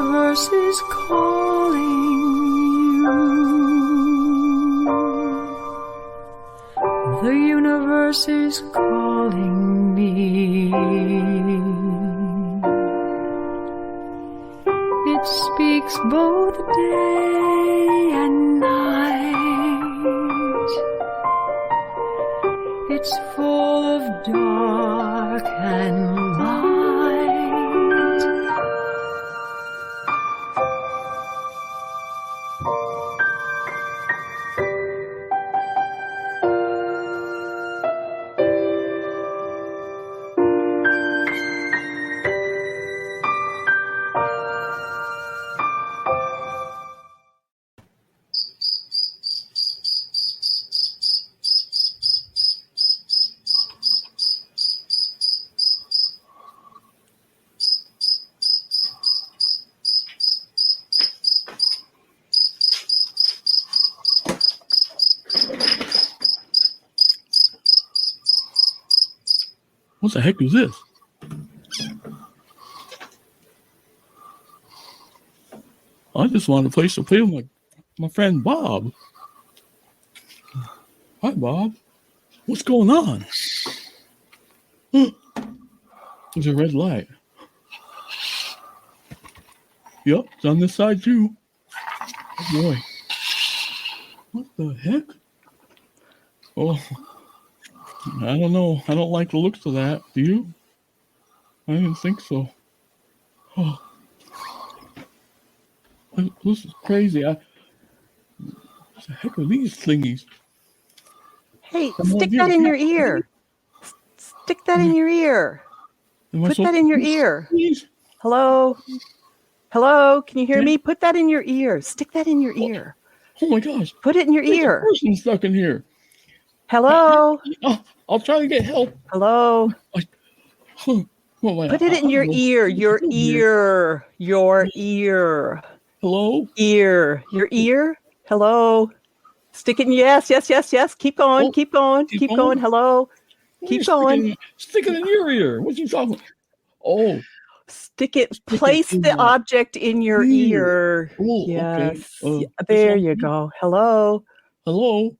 universe is calling you. The universe is calling me. It speaks both day and night. It's full of dark and light. What the heck is this? I just wanted a place to play with my friend Bob. Hi, Bob. What's going on? There's a red light. Yep, it's on this side too. Oh boy. What the heck? Oh, I don't know. I don't like the looks of that. Do you? I didn't think so. Oh. This is crazy. What the heck are these thingies? Hey, stick that in your ear. Stick that in your ear. Put that in your ear. Hello? Hello? Can you hear me? Put that in your ear. Stick that in your ear. Oh my gosh. Put it in your ear. There's a person stuck in here. Hello? I'll try to get help. Hello? Put it in your ear. Your ear. Your ear. Hello? Ear. Your ear? Hello? Stick it in. Yes. Keep going. Keep going. Keep going. Hello? Keep going. Stick it in your ear. What are you talking about? Oh. Stick it. Place the object in your ear. Oh, yes. okay. There you go. Hello? Hello?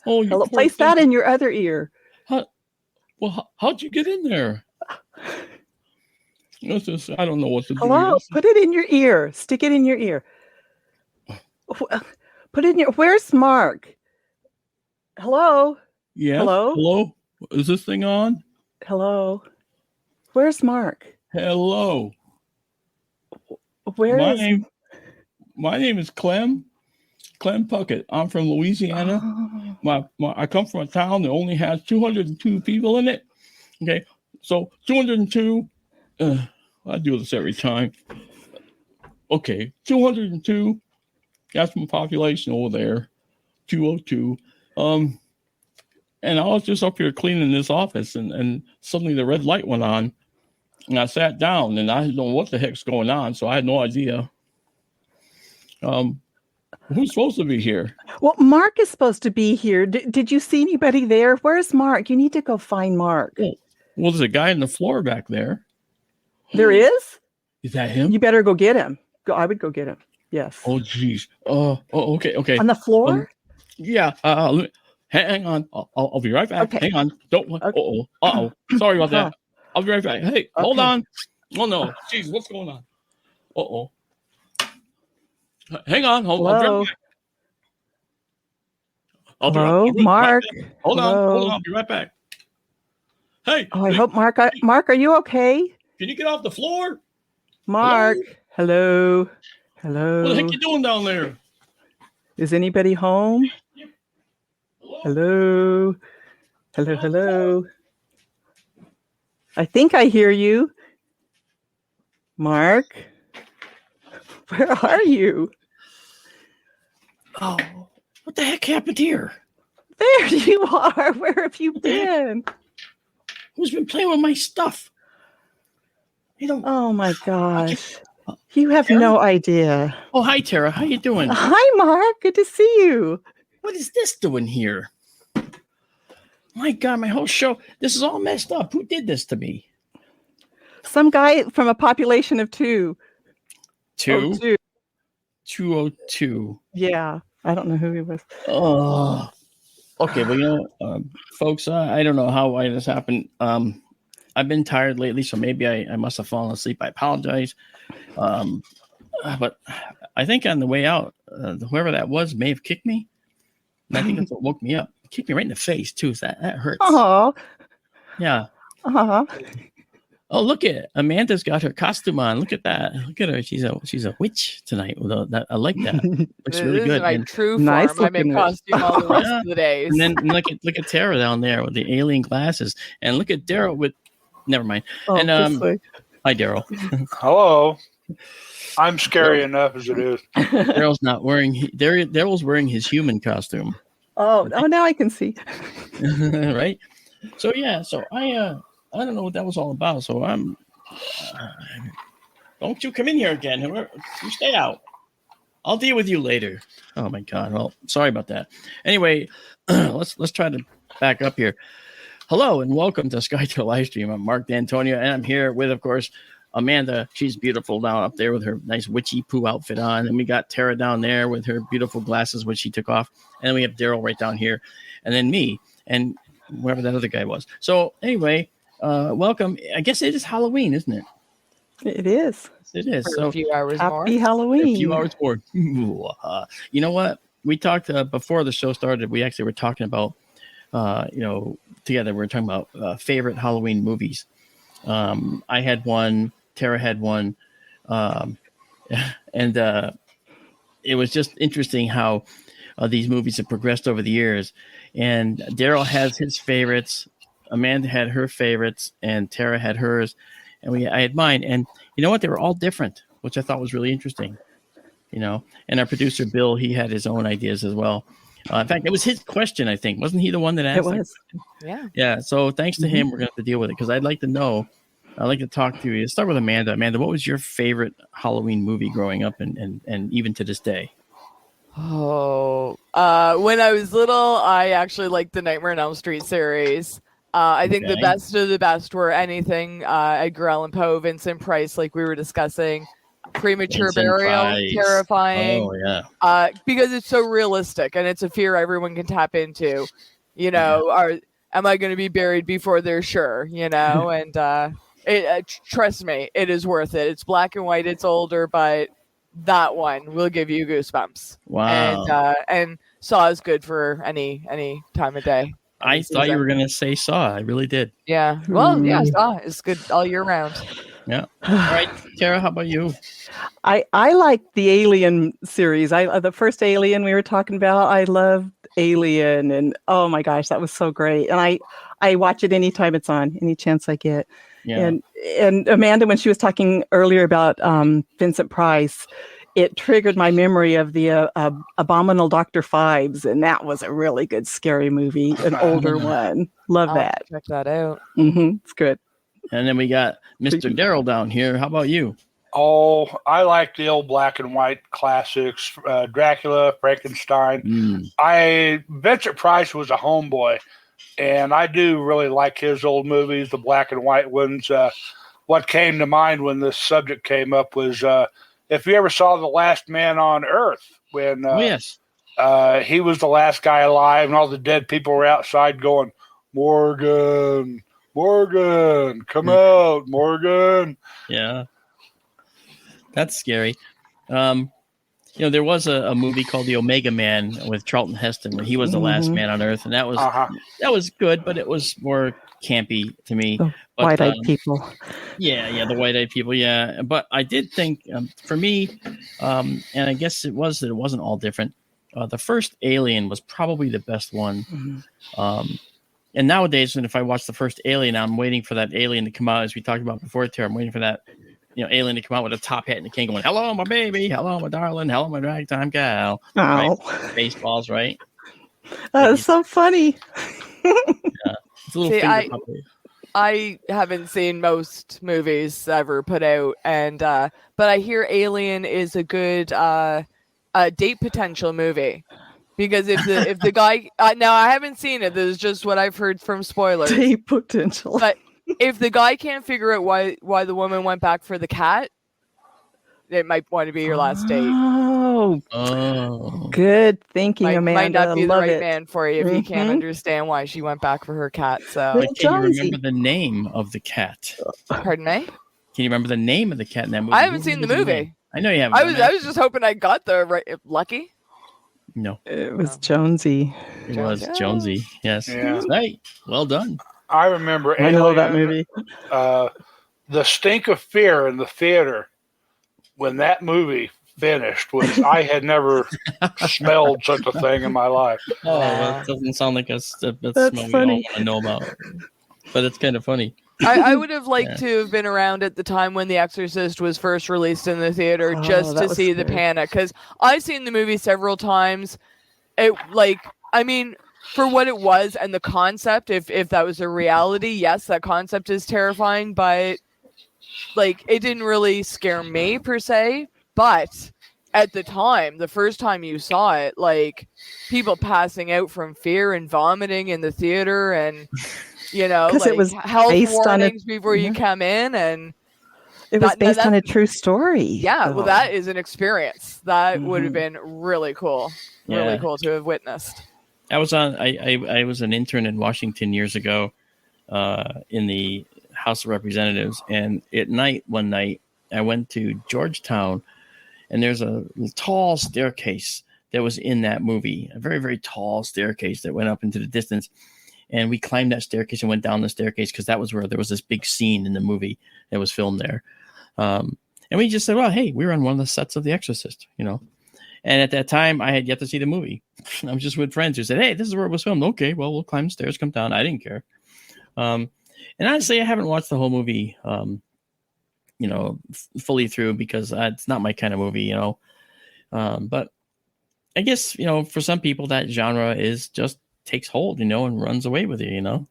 Oh, hello. Place that in your other ear. How'd you get in there? I don't know what to do. Hello? Put it in your ear. Stick it in your ear. Put it in your... Where's Mark? Hello? Yes. Hello? Hello? Is this thing on? Hello? Where's Mark? Hello. My name is Clem Puckett. I'm from Louisiana. Oh. I come from a town that only has 202 people in it. Okay, so 202. I do this every time. Okay, 202. That's my population over there. 202. And I was just up here cleaning this office, and suddenly the red light went on. And I sat down, and I didn't know what the heck's going on, so I had no idea. Who's supposed to be here? Well, Mark is supposed to be here. Did you see anybody there? Where's Mark? You need to go find Mark. Well, there's a guy on the floor back there. There is? Is that him? You better go get him. I would go get him. Yes. Oh, geez. Okay. On the floor? Yeah. Hang on. I'll be right back. Okay. Hang on. Don't. Okay. Uh-oh. Sorry about that. I'll be right back. Hey, hold on. Oh, no. Jeez, what's going on? Uh-oh. Hang on. I'll be right back. Hello, Mark. Hold on. I'll be right back. Hey. Oh, I hope Mark, are you okay? Can you get off the floor? Mark. Hello. Hello. What the heck you doing down there? Is anybody home? Hello. Hello. I think I hear you. Mark. Where are you? Oh, what the heck happened here? There you are. Where have you been? Who's been playing with my stuff? Oh my gosh. You have no idea. Oh, hi, Tara. How you doing? Hi, Mark. Good to see you. What is this doing here? My God, my whole show. This is all messed up. Who did this to me? Some guy from a population of 2. Two. two. 202. Yeah, I don't know who he was. Oh, okay. Well, folks, I don't know why this happened. I've been tired lately, so maybe I must have fallen asleep. I apologize. But I think on the way out, whoever that was may have kicked me. And I think that's what woke me up. Kicked me right in the face, too. So that hurts. Oh, yeah. Oh, look at Amanda's got her costume on. Look at that. Look at her. She's a witch tonight. I like that. Looks really this good. Is my and true nice form. I'm in costume all the rest of the days. And then look at Tara down there with the alien glasses, and look at Daryl with. Never mind. Oh, and hi Daryl. Hello. I'm scary enough as it is. Daryl's not wearing. Daryl's wearing his human costume. Oh, now I can see. Right. So yeah. So I don't know what that was all about. So I'm. Don't you come in here again. Whoever, you stay out. I'll deal with you later. Oh my God. Well, sorry about that. Anyway, let's try to back up here. Hello and welcome to Sky to Live Stream. I'm Mark D'Antonio, and I'm here with, of course, Amanda. She's beautiful down up there with her nice witchy poo outfit on. And we got Tara down there with her beautiful glasses, which she took off. And then we have Daryl right down here. And then me and whoever that other guy was. So anyway, welcome. I guess it is Halloween, isn't it? It is. It is. For So a few hours more. Happy Halloween. a few hours more. You know what? We talked before the show started. We actually were talking about, together we were talking about favorite Halloween movies. I had one. Tara had one. And it was just interesting how these movies have progressed over the years. And Daryl has his favorites. Amanda had her favorites, and Tara had hers, and I had mine. And you know what? They were all different, which I thought was really interesting. And our producer Bill, he had his own ideas as well. In fact, it was his question, I think. Wasn't he the one that asked? It was. Yeah. Yeah. So thanks to him, we're going to have to deal with it because I'd like to know. I'd like to talk to you. Let's start with Amanda. Amanda, what was your favorite Halloween movie growing up and even to this day? Oh, when I was little, I actually liked the Nightmare on Elm Street series. I think the best of the best were anything Edgar Allan Poe, Vincent Price, like we were discussing. Premature Vincent Burial, Price. terrifying. Oh, yeah. Because it's so realistic and it's a fear everyone can tap into. Am I going to be buried before they're sure? And trust me, it is worth it. It's black and white, it's older, but that one will give you goosebumps. Wow. And Saw is good for any time of day. I thought you were going to say Saw. I really did. Yeah. Well, yeah, Saw is good all year round. Yeah. All right, Tara, how about you? I like the Alien series. The first Alien we were talking about. I loved Alien, and oh my gosh, that was so great. And I watch it anytime it's on, any chance I get. Yeah. And Amanda, when she was talking earlier about Vincent Price, it triggered my memory of the Abominable Dr. Phibes, and that was a really good scary movie, an older one. Love that. Check that out. It's good. And then we got Mr. Daryl down here. How about you? Oh, I like the old black and white classics, Dracula, Frankenstein. Vincent Price was a homeboy, and I do really like his old movies, the black and white ones. What came to mind when this subject came up was if you ever saw The Last Man on Earth, when yes. He was the last guy alive, and all the dead people were outside going, Morgan, come out, Morgan. Yeah. That's scary. There was a movie called The Omega Man with Charlton Heston where he was the last man on Earth, and that was good, but it was more campy to me. White-eyed people. Yeah, the white-eyed people, yeah. But I did think, for me, and I guess it wasn't all different, the first Alien was probably the best one. And nowadays, if I watch the first Alien, I'm waiting for that alien to come out, as we talked about before, Tara. I'm waiting for that alien to come out with a top hat and a cane going, hello, my baby. Hello, my darling. Hello, my ragtime gal. Oh. Right? Baseballs, right? That's so funny. Yeah. It's a little finger puppet. I haven't seen most movies ever put out, but I hear Alien is a good date potential movie. Because if the guy now I haven't seen it, this is just what I've heard from spoilers. Date potential. But if the guy can't figure out why the woman went back for the cat, it might want to be your last date. Oh, good thinking, Amanda. Might not be the Love right it. man for you if you can't understand why she went back for her cat. So, Little But can you Jonesy. remember the name of the cat? pardon me. Can you remember the name of the cat in that movie? I haven't Who seen the remembers movie. name? I know you haven't. I was just hoping I got the right. Lucky. No, It was Jonesy. it was Jonesy. Yes. Yeah. Right. Well done. I remember I know that Alien, movie. The stink of fear in the theater when that movie finished was I had never smelled such a thing in my life. Oh, that doesn't sound like a smell we all funny. want to know about. But it's kind of funny. I would have liked to have been around at the time when The Exorcist was first released in the theater just that to was see the scary. panic, because I've seen the movie several times. It for what it was and the concept, if that was a reality, yes, that concept is terrifying, but it didn't really scare me per se. But at the time, the first time you saw it, people passing out from fear and vomiting in the theater, and Because it was health based on a- warnings before you come in, and It was That- based that- on a true story. yeah, well, though. that is an experience that would have Mhm. been really cool, really Yeah. cool to have witnessed. I was an intern in Washington years ago, in the House of Representatives, and at night one night I went to Georgetown, and there's a tall staircase that was in that movie, a very, very tall staircase that went up into the distance, and we climbed that staircase and went down the staircase because that was where there was this big scene in the movie that was filmed there, and we just said, well, hey, we were on one of the sets of The Exorcist, And at that time, I had yet to see the movie. I was just with friends who said, hey, this is where it was filmed. Okay, well, we'll climb the stairs, come down. I didn't care. And honestly, I haven't watched the whole movie, fully through because it's not my kind of movie, But I guess, for some people, that genre just takes hold, and runs away with you,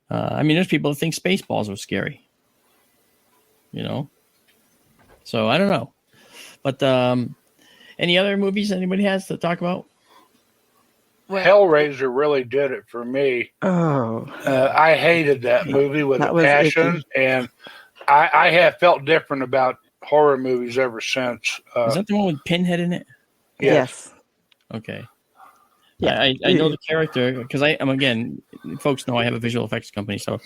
there's people that think Spaceballs was scary, So I don't know. But any other movies anybody has to talk about? Hellraiser really did it for me. Oh, I hated that movie with That a was passion, icky. and I have felt different about horror movies ever since. Is that the one with Pinhead in it? yes. Okay. Yeah. I know the character because I'm, again, folks know I have a visual effects company, so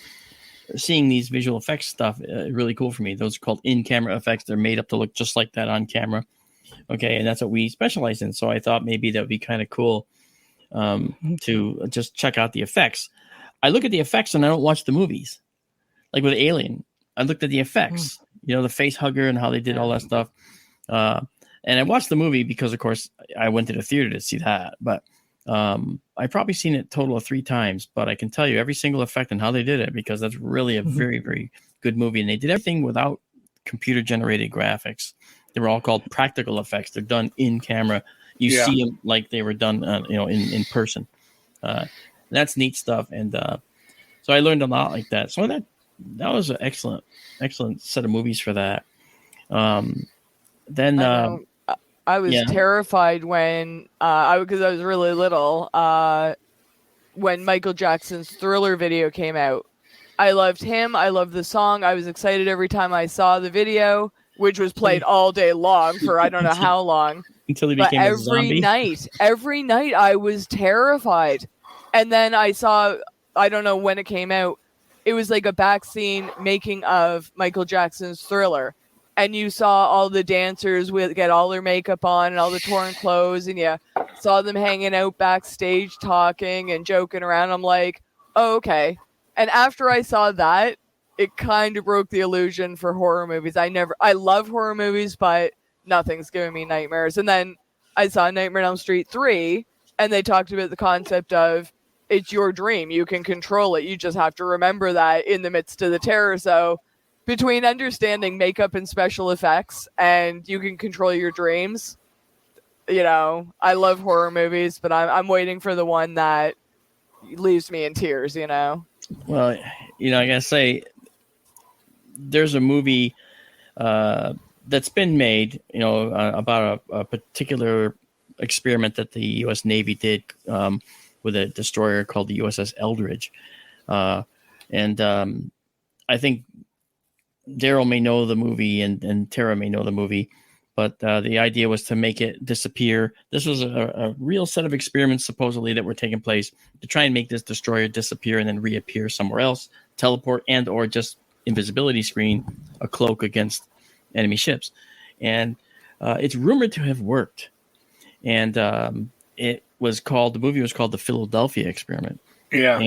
seeing these visual effects stuff really cool for me. Those are called in-camera effects. They're made up to look just like that on camera. Okay, and that's what we specialize in. So I thought maybe that would be kind of cool to just check out the effects. I look at the effects and I don't watch the movies. Like with Alien, I looked at the effects, the face hugger and how they did all that stuff. And I watched the movie because, of course, I went to the theater to see that. But I've probably seen it a total of 3 times. But I can tell you every single effect and how they did it because that's really a very, very good movie. And they did everything without computer-generated graphics. They were all called practical effects. They're done in camera. You see them like they were done, in person. That's neat stuff. And so I learned a lot like that. So that was an excellent set of movies for that. Then I was terrified when because I was really little when Michael Jackson's Thriller video came out. I loved him. I loved the song. I was excited every time I saw the video, which was played all day long for I don't know how long. Until he became a zombie. Every night I was terrified. And then I saw, I don't know when it came out, it was like a back scene making of Michael Jackson's Thriller. And you saw all the dancers get all their makeup on and all the torn clothes, and you saw them hanging out backstage talking and joking around. I'm like, oh, okay. And after I saw that, it kind of broke the illusion for horror movies. I love horror movies, but nothing's giving me nightmares. And then I saw Nightmare on Elm Street 3, and they talked about the concept of it's your dream. You can control it. You just have to remember that in the midst of the terror. So between understanding makeup and special effects and you can control your dreams, I love horror movies, but I'm waiting for the one that leaves me in tears, Well, I gotta say, there's a movie that's been made, about a particular experiment that the U.S. Navy did with a destroyer called the USS Eldridge. And I think Daryl may know the movie and Tara may know the movie, but the idea was to make it disappear. This was a real set of experiments supposedly that were taking place to try and make this destroyer disappear and then reappear somewhere else, teleport and or just invisibility screen, a cloak against enemy ships. And it's rumored to have worked. And the movie was called The Philadelphia Experiment. Yeah.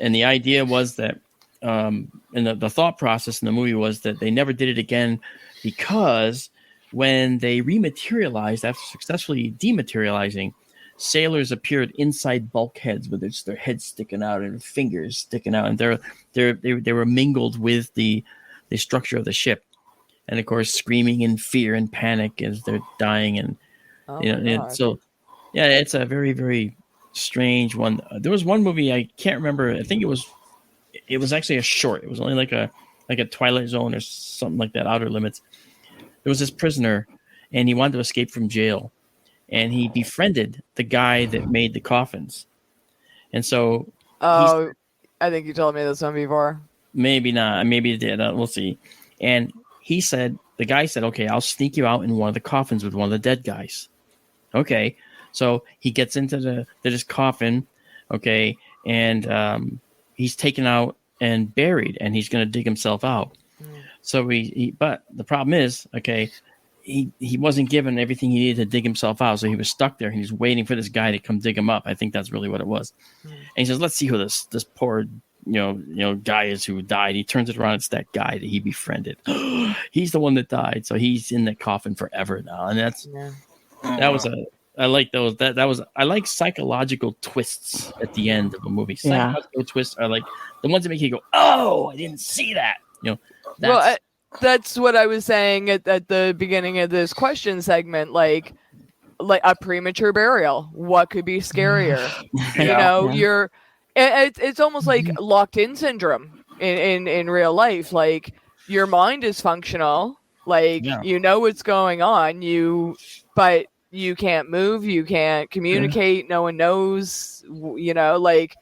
And the idea was that, and the thought process in the movie was that they never did it again because when they rematerialized after successfully dematerializing, sailors appeared inside bulkheads with their heads sticking out and fingers sticking out, and they were mingled with the structure of the ship, and of course screaming in fear and panic as they're dying, and it's a very, very strange one. There was one movie I can't remember. I think it was actually a short. It was only like a Twilight Zone or something like that, Outer Limits. There was this prisoner, and he wanted to escape from jail, and he befriended the guy that made the coffins. And so, I think you told me this one before. Maybe not. Maybe it did. We'll see. And the guy said, "Okay, I'll sneak you out in one of the coffins with one of the dead guys." Okay. So he gets into this coffin, okay, and he's taken out and buried, and he's going to dig himself out. So but the problem is, okay, he wasn't given everything he needed to dig himself out, so he was stuck there. He was waiting for this guy to come dig him up. I think that's really what it was. And he says, "Let's see who this poor guy is who died." He turns it around. It's that guy that he befriended. He's the one that died, so he's in the coffin forever now. And I like those. I like psychological twists at the end of a movie. Psychological twists are like the ones that make you go, "Oh, I didn't see that." That's what I was saying at the beginning of this question segment. Like a premature burial. What could be scarier? It's almost like locked in syndrome in real life. Like your mind is functional. Like you know what's going on. But you can't move, you can't communicate, no one knows, like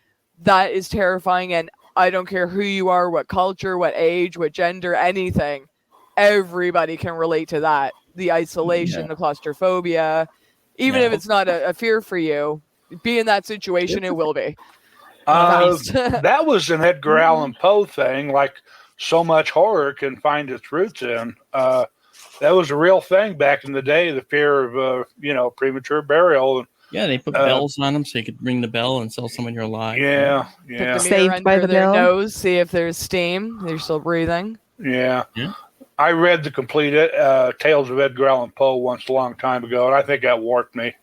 that is terrifying. And I don't care who you are, what culture, what age, what gender, anything, everybody can relate to that. The isolation, the claustrophobia, even if it's not a fear for you, be in that situation, it will be. That was an Edgar Allan Poe thing, like so much horror can find its roots in. That was a real thing back in the day, the fear of, premature burial. Yeah, they put bells on them so you could ring the bell and tell someone you're alive. Yeah. Put the mirror under their nose, see if there's steam, they're still breathing. Yeah. I read the complete Tales of Edgar Allan Poe once a long time ago, and I think that warped me.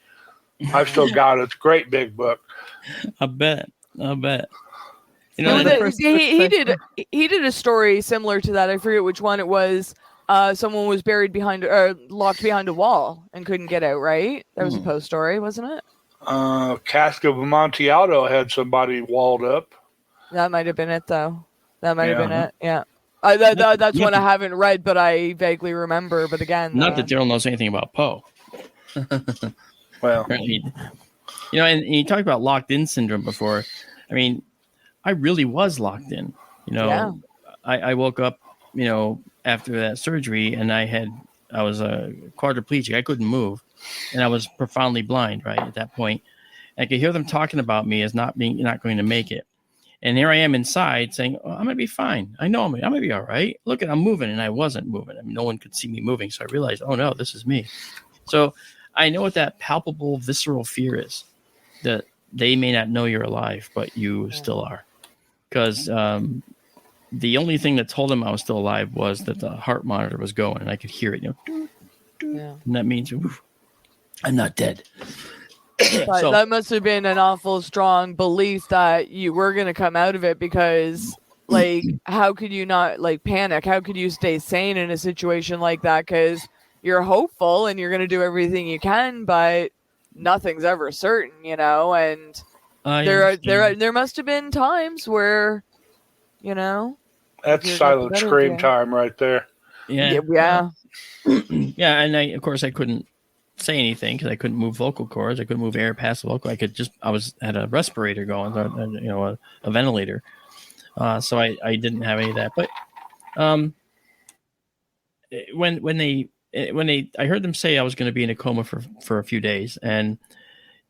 I've still got it. It's a great big book. I bet. He did a story similar to that. I forget which one it was. Someone was buried locked behind a wall and couldn't get out, right? That was a Poe story, wasn't it? Cask of Amontillado had somebody walled up. That might have been it, though. That might have been it, yeah. That's one I haven't read, but I vaguely remember. But again... Not that Daryl knows anything about Poe. Well... and you talked about locked-in syndrome before. I mean, I really was locked in. I woke up, after that surgery, and I was a quadriplegic. I couldn't move, and I was profoundly blind. Right at that point, I could hear them talking about me as not going to make it, and here I am inside saying, "Oh, I'm gonna be fine. I know I'm gonna be all right. Look, I'm moving," and I wasn't moving. I mean, no one could see me moving, so I realized, "Oh no, this is me." So I know what that palpable, visceral fear is. That they may not know you're alive, but you still are, because the only thing that told him I was still alive was that the heart monitor was going, and I could hear it. And that means I'm not dead. So, that must have been an awful strong belief that you were going to come out of it, because, like, how could you not panic? How could you stay sane in a situation like that? Because you're hopeful and you're going to do everything you can, but nothing's ever certain, And there must have been times where, That's silent scream time right there. Yeah. Yeah, and I couldn't say anything because I couldn't move vocal cords. I couldn't move air past the vocal. I had a respirator going, a ventilator. So I didn't have any of that. But Um, when they I heard them say I was going to be in a coma for a few days, and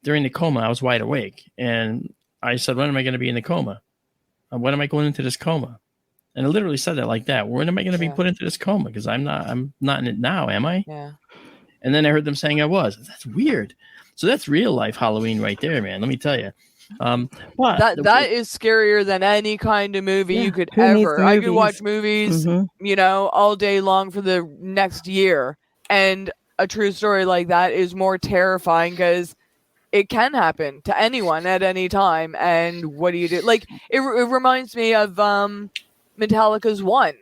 during the coma I was wide awake, and I said, "When am I going to be in the coma? When am I going into this coma?" And I literally said that like that. When am I going to be put into this coma? Because I'm not in it now, am I? Yeah. And then I heard them saying I was. That's weird. So that's real life Halloween right there, man. Let me tell you. But that is scarier than any kind of movie you could Who needs ever. I could watch movies? movies, all day long for the next year, and a true story like that is more terrifying because it can happen to anyone at any time. And what do you do? Like it reminds me of Metallica's One.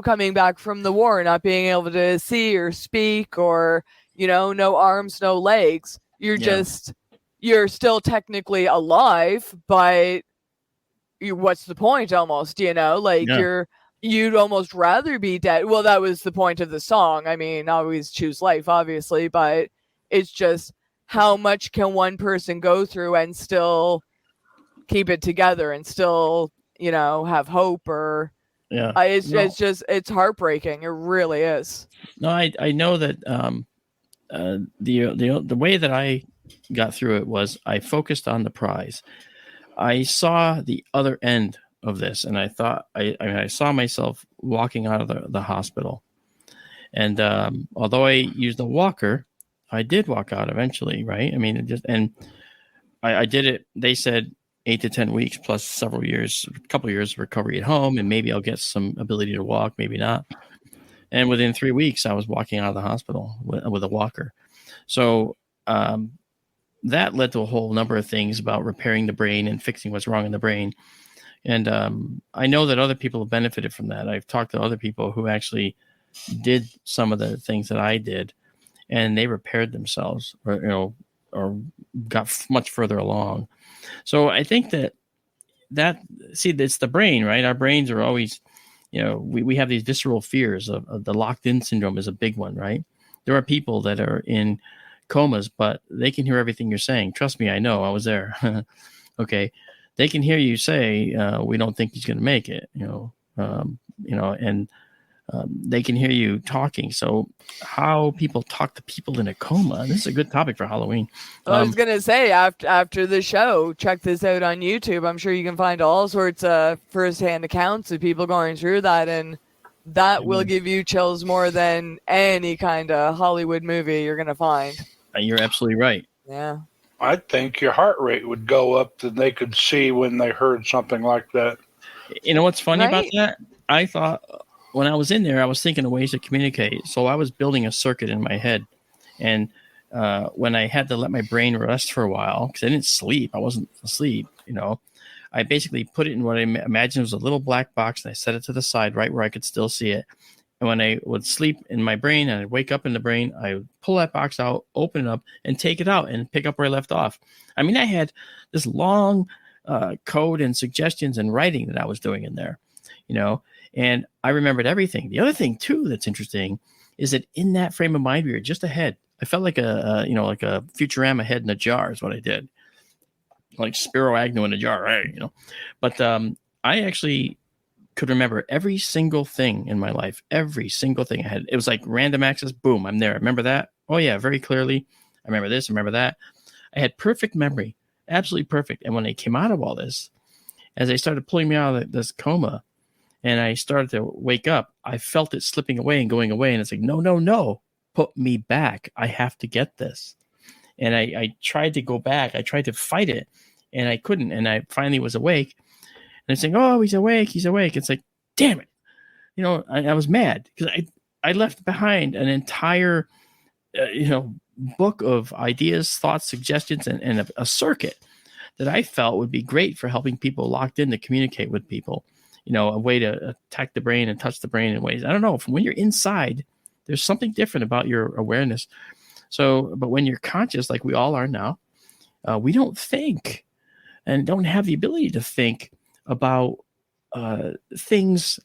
Coming back from the war, not being able to see or speak, or no arms, no legs. You're still technically alive, but what's the point almost, you'd almost rather be dead. Well, that was the point of the song. I mean, always choose life, obviously, but it's just how much can one person go through and still keep it together and still, have hope or it's heartbreaking. It really is. No, I know that the way that I got through it was I focused on the prize. I saw the other end of this, and I thought I saw myself walking out of the hospital. And although I used a walker, I did walk out eventually, right? I mean, I did it. They said 8 to 10 weeks plus a couple of years of recovery at home, and maybe I'll get some ability to walk, maybe not. And within 3 weeks, I was walking out of the hospital with a walker. So that led to a whole number of things about repairing the brain and fixing what's wrong in the brain. And I know that other people have benefited from that. I've talked to other people who actually did some of the things that I did, and they repaired themselves, or got much further along. So I think it's the brain, right? Our brains are always, we have these visceral fears of the locked-in syndrome is a big one, right? There are people that are in comas, but they can hear everything you're saying. Trust me, I know. I was there. Okay, they can hear you say, "We don't think he's going to make it," and they can hear you talking. So, how people talk to people in a coma? This is a good topic for Halloween. I was going to say after the show, check this out on YouTube. I'm sure you can find all sorts of firsthand accounts of people going through that, and that will give you chills more than any kind of Hollywood movie you're going to find. You're absolutely right. Yeah. I think your heart rate would go up than they could see when they heard something like that. You know what's funny about that? I thought when I was in there, I was thinking of ways to communicate. So I was building a circuit in my head. And when I had to let my brain rest for a while, because I didn't sleep, I wasn't asleep, I basically put it in what I imagined was a little black box, and I set it to the side right where I could still see it. And when I would sleep in my brain and I'd wake up in the brain, I would pull that box out, open it up, and take it out and pick up where I left off. I mean, I had this long code and suggestions and writing that I was doing in there, and I remembered everything. The other thing, too, that's interesting is that in that frame of mind, we were just ahead. I felt like like a Futurama head in a jar is what I did. Like Spiro Agnew in a jar, right? But I actually could remember every single thing in my life, every single thing I had. It was like random access. Boom, I'm there. Remember that? Oh yeah, very clearly. I remember this. I remember that. I had perfect memory, absolutely perfect. And when I came out of all this, as they started pulling me out of this coma, and I started to wake up, I felt it slipping away and going away. And it's like, no, put me back. I have to get this. And I tried to go back. I tried to fight it, and I couldn't. And I finally was awake. And I'm saying, "Oh, he's awake. It's like, damn it. I was mad because I left behind an entire, book of ideas, thoughts, suggestions, and a circuit that I felt would be great for helping people locked in to communicate with people. A way to attack the brain and touch the brain in ways. I don't know. From when you're inside, there's something different about your awareness. So, but when you're conscious, like we all are now, we don't think and don't have the ability to think about things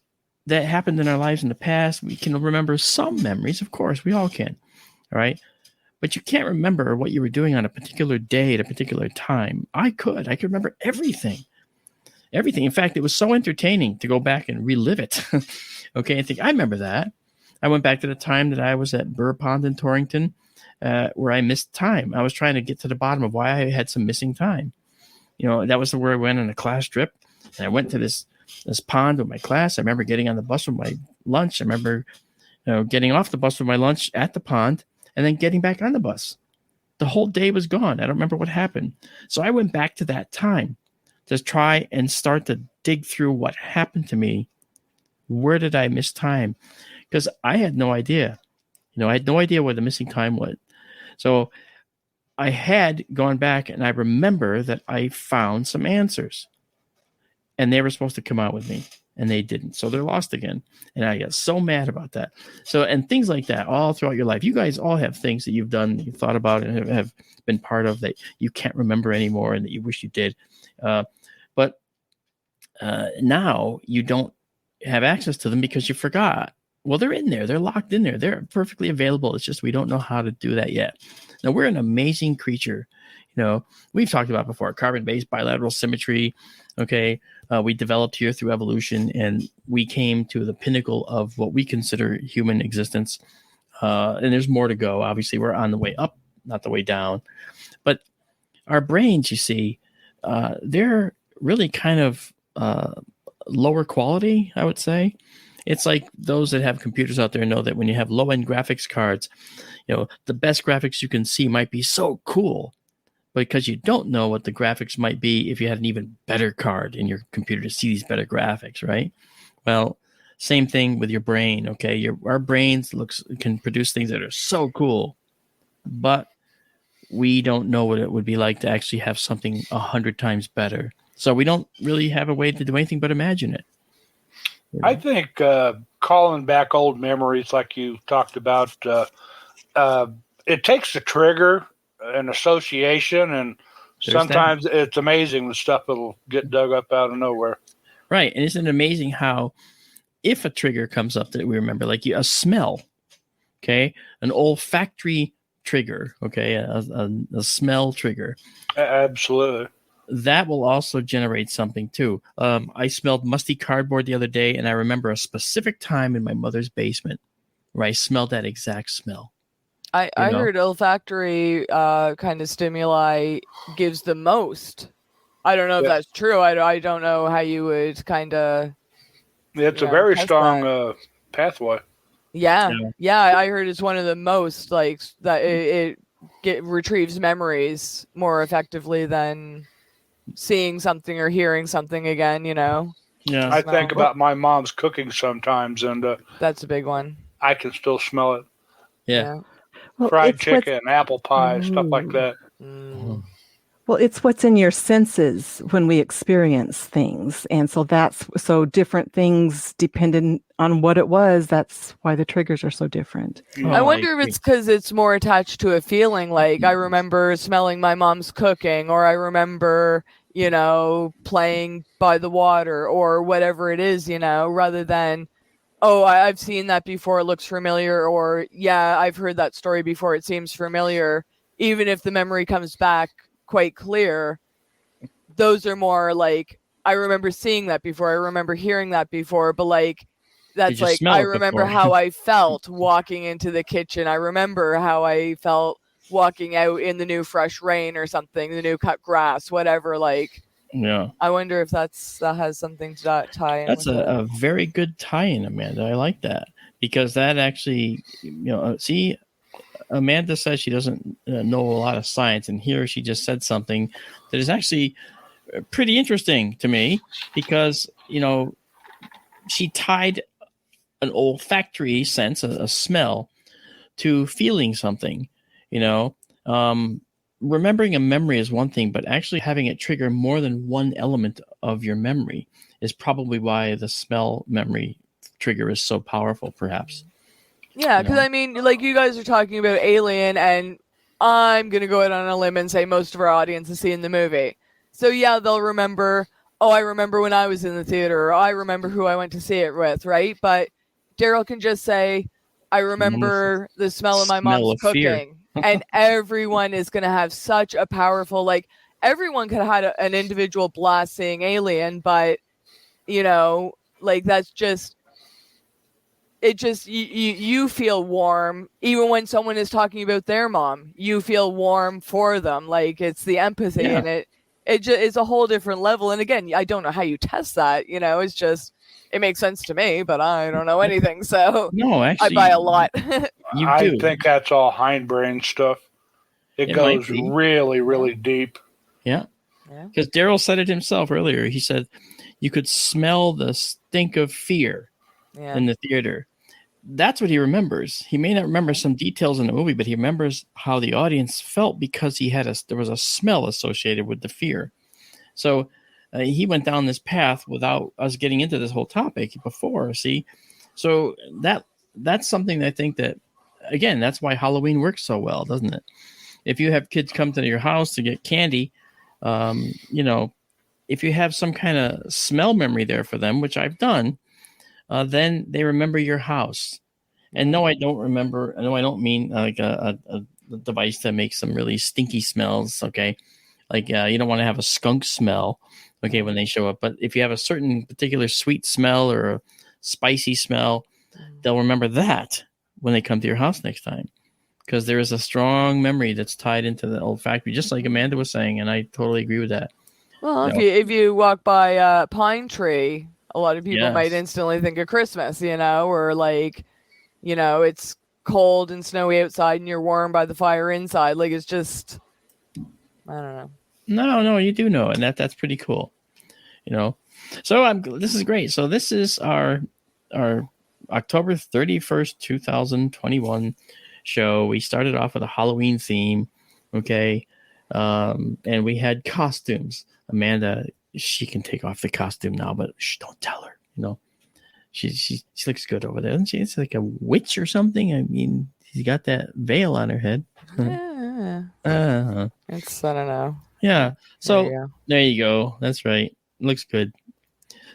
that happened in our lives in the past. We can remember some memories, of course, we all can, all right? But you can't remember what you were doing on a particular day at a particular time. I could remember everything. everything. In fact, it was so entertaining to go back and relive it. Okay, I think I remember that. I went back to the time that I was at Burr Pond in Torrington, where I missed time. I was trying to get to the bottom of why I had some missing time. That was where I went on a class trip, and I went to this pond with my class. I remember getting on the bus with my lunch. I remember getting off the bus with my lunch at the pond, and then getting back on the bus. The whole day was gone. I don't remember what happened. So I went back to that time to try and start to dig through what happened to me. Where did I miss time? Because I had no idea. I had no idea where the missing time was. So I had gone back, and I remember that I found some answers. And they were supposed to come out with me, and they didn't. So they're lost again. And I got so mad about that. So, and things like that all throughout your life. You guys all have things that you've done, you've thought about, and have been part of that you can't remember anymore and that you wish you did. But now you don't have access to them because you forgot. Well, they're in there. They're locked in there. They're perfectly available. It's just we don't know how to do that yet. Now, we're an amazing creature. We've talked about before, carbon-based bilateral symmetry. Okay, we developed here through evolution, and we came to the pinnacle of what we consider human existence. And there's more to go. Obviously, we're on the way up, not the way down. But our brains, you see, they're really kind of lower quality, I would say. It's like those that have computers out there know that when you have low-end graphics cards, the best graphics you can see might be so cool, because you don't know what the graphics might be if you had an even better card in your computer to see these better graphics, right? Well, same thing with your brain, okay? Our brains can produce things that are so cool, but we don't know what it would be like to actually have something 100 times better. So we don't really have a way to do anything but imagine it. I think calling back old memories like you talked about, it takes the trigger and association, and sometimes it's amazing the stuff that'll get dug up out of nowhere. Right. And isn't it amazing how if a trigger comes up that we remember, like a smell, okay, an olfactory trigger, okay, a smell trigger. Absolutely. That will also generate something too. I smelled musty cardboard the other day, and I remember a specific time in my mother's basement where I smelled that exact smell. I heard olfactory kind of stimuli gives the most. I don't know if that's true. I don't know how you would kind of. It's a very strong pathway. Yeah. I heard it's one of the most like that. It retrieves memories more effectively than seeing something or hearing something again. Yeah. I think about my mom's cooking sometimes, and that's a big one. I can still smell it. Yeah. Well, fried chicken, apple pie, stuff like that. Well, it's what's in your senses when we experience things. And so different things depending on what it was. That's why the triggers are so different. I wonder if it's because it's more attached to a feeling. Like I remember smelling my mom's cooking, or I remember, playing by the water or whatever it is, rather than, oh, I've seen that before, it looks familiar, or yeah, I've heard that story before, it seems familiar. Even if the memory comes back quite clear, those are more like, I remember seeing that before, I remember hearing that before, but like, that's like, I remember how I felt walking into the kitchen. I remember how I felt walking out in the new fresh rain or something, the new cut grass, whatever, like. Yeah. I wonder if that has something to tie in. That's a very good tie-in, Amanda. I like that, because that actually, see, Amanda says she doesn't know a lot of science, and here she just said something that is actually pretty interesting to me, because, she tied an olfactory sense, a smell, to feeling something, remembering a memory is one thing, but actually having it trigger more than one element of your memory is probably why the smell memory trigger is so powerful, perhaps. Yeah, because I mean, like you guys are talking about Alien, and I'm going to go out on a limb and say most of our audience has seen the movie. So yeah, they'll remember, oh, I remember when I was in the theater, or I remember who I went to see it with, right? But Daryl can just say, I remember the smell of my mom's cooking. And everyone is going to have such a powerful, like, everyone could have had an individual blast seeing Alien, but like that's just. It just you feel warm even when someone is talking about their mom. You feel warm for them, like it's the empathy, and it's a whole different level. And again, I don't know how you test that. It's just it makes sense to me, but I don't know anything, so No, actually, I buy a lot. I think that's all hindbrain stuff. It goes really, really deep. Yeah, because Daryl said it himself earlier. He said you could smell the stink of fear in the theater. That's what he remembers. He may not remember some details in the movie, but he remembers how the audience felt because there was a smell associated with the fear. So he went down this path without us getting into this whole topic before. See, so that's something that I think that, again, that's why Halloween works so well, doesn't it? If you have kids come to your house to get candy, if you have some kind of smell memory there for them, which I've done, then they remember your house. And no, I don't remember. No, I don't mean like a device that makes some really stinky smells. Okay. Like you don't want to have a skunk smell. Okay. When they show up. But if you have a certain particular sweet smell or a spicy smell, they'll remember that when they come to your house next time. Because there is a strong memory that's tied into the olfactory, just like Amanda was saying. And I totally agree with that. Well, if you walk by Pine Tree, a lot of people might instantly think of Christmas, or like, it's cold and snowy outside and you're warm by the fire inside. Like, it's just, I don't know. No, you do know. And that's pretty cool, So this is great. So this is our October 31st, 2021 show. We started off with a Halloween theme. Okay. And we had costumes. Amanda, she can take off the costume now, but don't tell her. She looks good over there, doesn't she? It's like a witch or something. I mean, she's got that veil on her head. Yeah. It's, I don't know. Yeah. So there you go. That's right. Looks good.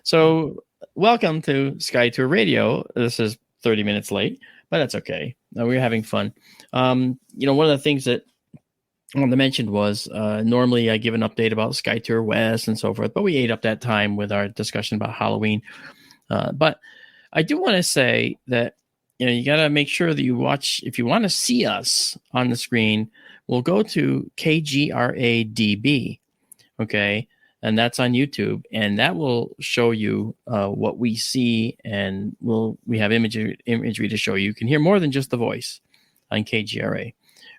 So welcome to Sky Tour Radio. This is 30 minutes late, but that's okay. We're having fun. One of the things that I wanted to mention was normally I give an update about Sky Tour West and so forth, but we ate up that time with our discussion about Halloween. But I do want to say that you got to make sure that you watch. If you want to see us on the screen, we'll go to KGRADB, okay, and that's on YouTube, and that will show you what we see, and we have imagery to show you. You can hear more than just the voice on KGRA,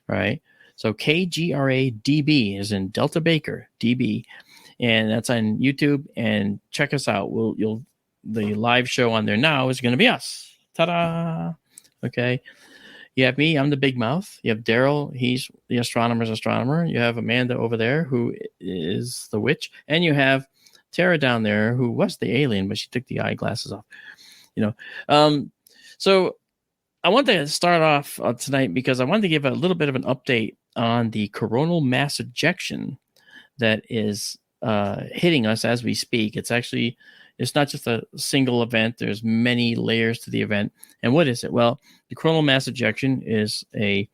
right? So KGRADB is in Delta Baker DB, and that's on YouTube. And check us out. The live show on there now is going to be us. Ta-da! Okay. You have me. I'm the big mouth. You have Daryl. He's the astronomer's astronomer. You have Amanda over there, who is the witch, and you have Tara down there, who was the alien, but she took the eyeglasses off. So I want to start off tonight because I wanted to give a little bit of an update on the coronal mass ejection that is hitting us as we speak. It's not just a single event. There's many layers to the event. And what is it? Well, the coronal mass ejection is a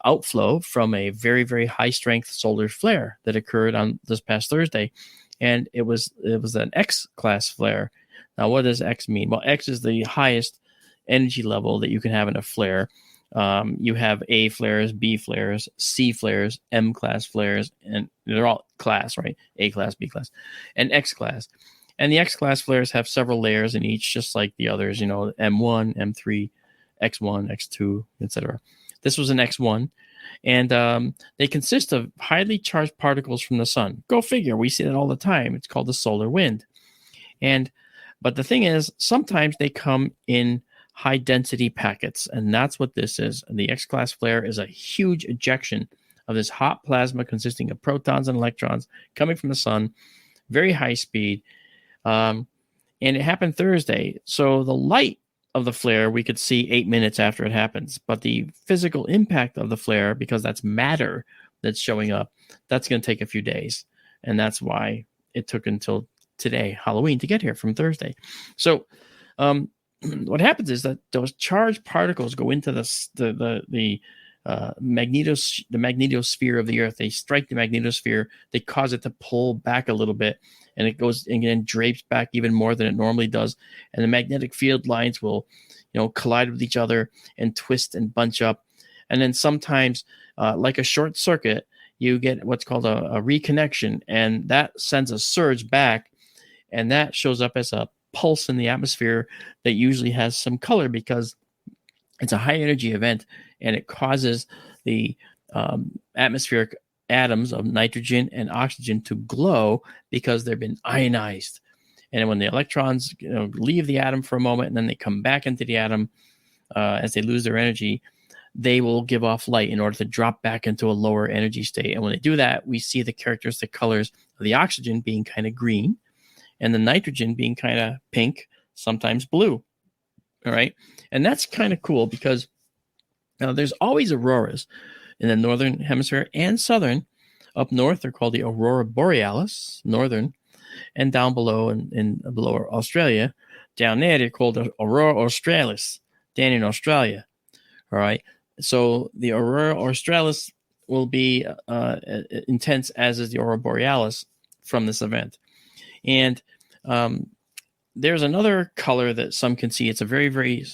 outflow from a very, very high strength solar flare that occurred on this past Thursday. And it was an X-class flare. Now, what does X mean? Well, X is the highest energy level that you can have in a flare. You have A flares, B flares, C flares, M class flares, and they're all class, right? A class, B class, and X class. And the X class flares have several layers in each, just like the others, M1, M3, X1, X2, etc. This was an X1, and they consist of highly charged particles from the sun. Go figure. We see that all the time. It's called the solar wind. But the thing is, sometimes they come in high density packets, and that's what this is. And the X-class flare is a huge ejection of this hot plasma consisting of protons and electrons coming from the sun, very high speed. And it happened Thursday. So the light of the flare we could see 8 minutes after it happens, but the physical impact of the flare, because that's matter that's showing up, that's going to take a few days. And that's why it took until today, Halloween, to get here from Thursday. So what happens is that those charged particles go into the the magnetosphere of the Earth. They strike the magnetosphere, they cause it to pull back a little bit, and it goes and then drapes back even more than it normally does. And the magnetic field lines will, collide with each other and twist and bunch up. And then sometimes, like a short circuit, you get what's called a reconnection, and that sends a surge back, and that shows up as a pulse in the atmosphere that usually has some color because it's a high energy event, and it causes the atmospheric atoms of nitrogen and oxygen to glow because they've been ionized. And when the electrons leave the atom for a moment and then they come back into the atom as they lose their energy, they will give off light in order to drop back into a lower energy state. And when they do that, we see the characteristic colors of the oxygen being kind of green and the nitrogen being kind of pink, sometimes blue. All right. And that's kind of cool because there's always auroras in the northern hemisphere and southern. Up north, they're called the Aurora Borealis, northern, and down below in below Australia, down there, they're called the Aurora Australis, down in Australia. All right. So the Aurora Australis will be intense, as is the Aurora Borealis from this event. And there's another color that some can see. It's a very, very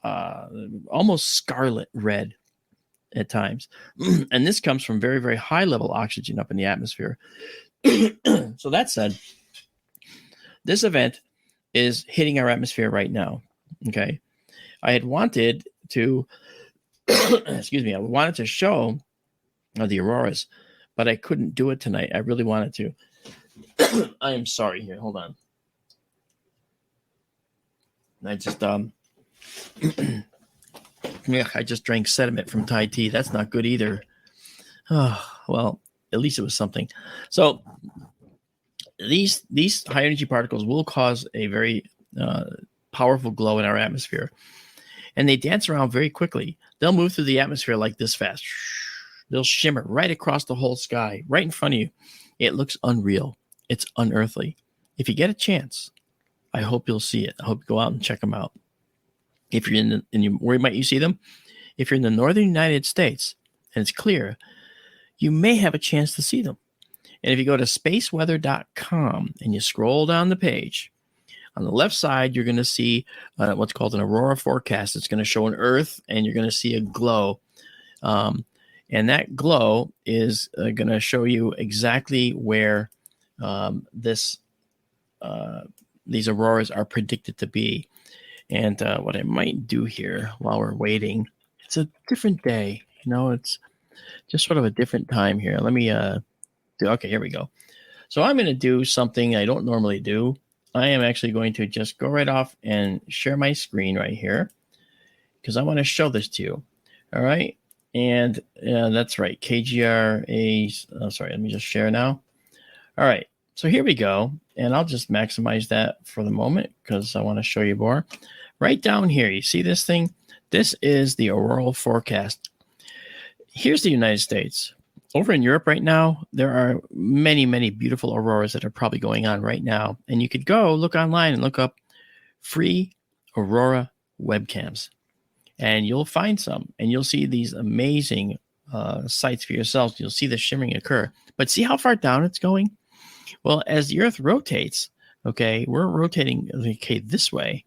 almost scarlet red at times. And this comes from very, very high level oxygen up in the atmosphere. So that said, this event is hitting our atmosphere right now. Okay. I had wanted to, excuse me, I wanted to show the auroras, but I couldn't do it tonight. I really wanted to. I am sorry here. Hold on. I just yeah, I just drank sediment from Thai tea. That's not good either. Oh, well, at least it was something. So these high energy particles will cause a very powerful glow in our atmosphere, and they dance around very quickly. They'll move through the atmosphere like this fast. They'll shimmer right across the whole sky, right in front of you. It looks unreal. It's unearthly. If you get a chance, I hope you'll see it. I hope you go out and check them out. If you're where might you see them? If you're in the northern United States and it's clear, you may have a chance to see them. And if you go to spaceweather.com and you scroll down the page, on the left side, you're going to see what's called an aurora forecast. It's going to show an Earth, and you're going to see a glow. And that glow is going to show you exactly where these auroras are predicted to be. And what I might do here while we're waiting, it's a different day. It's just sort of a different time here. Let me okay, here we go. So I'm going to do something I don't normally do. I am actually going to just go right off and share my screen right here because I want to show this to you. All right. And that's right. KGRA. Sorry, let me just share now. All right. So here we go. And I'll just maximize that for the moment because I want to show you more. Right down here, you see this thing? This is the auroral forecast. Here's the United States. Over in Europe right now, there are many, many beautiful auroras that are probably going on right now. And you could go look online and look up free aurora webcams. And you'll find some. And you'll see these amazing sights for yourselves. You'll see the shimmering occur. But see how far down it's going? Well, as the Earth rotates, okay, we're rotating, okay, this way.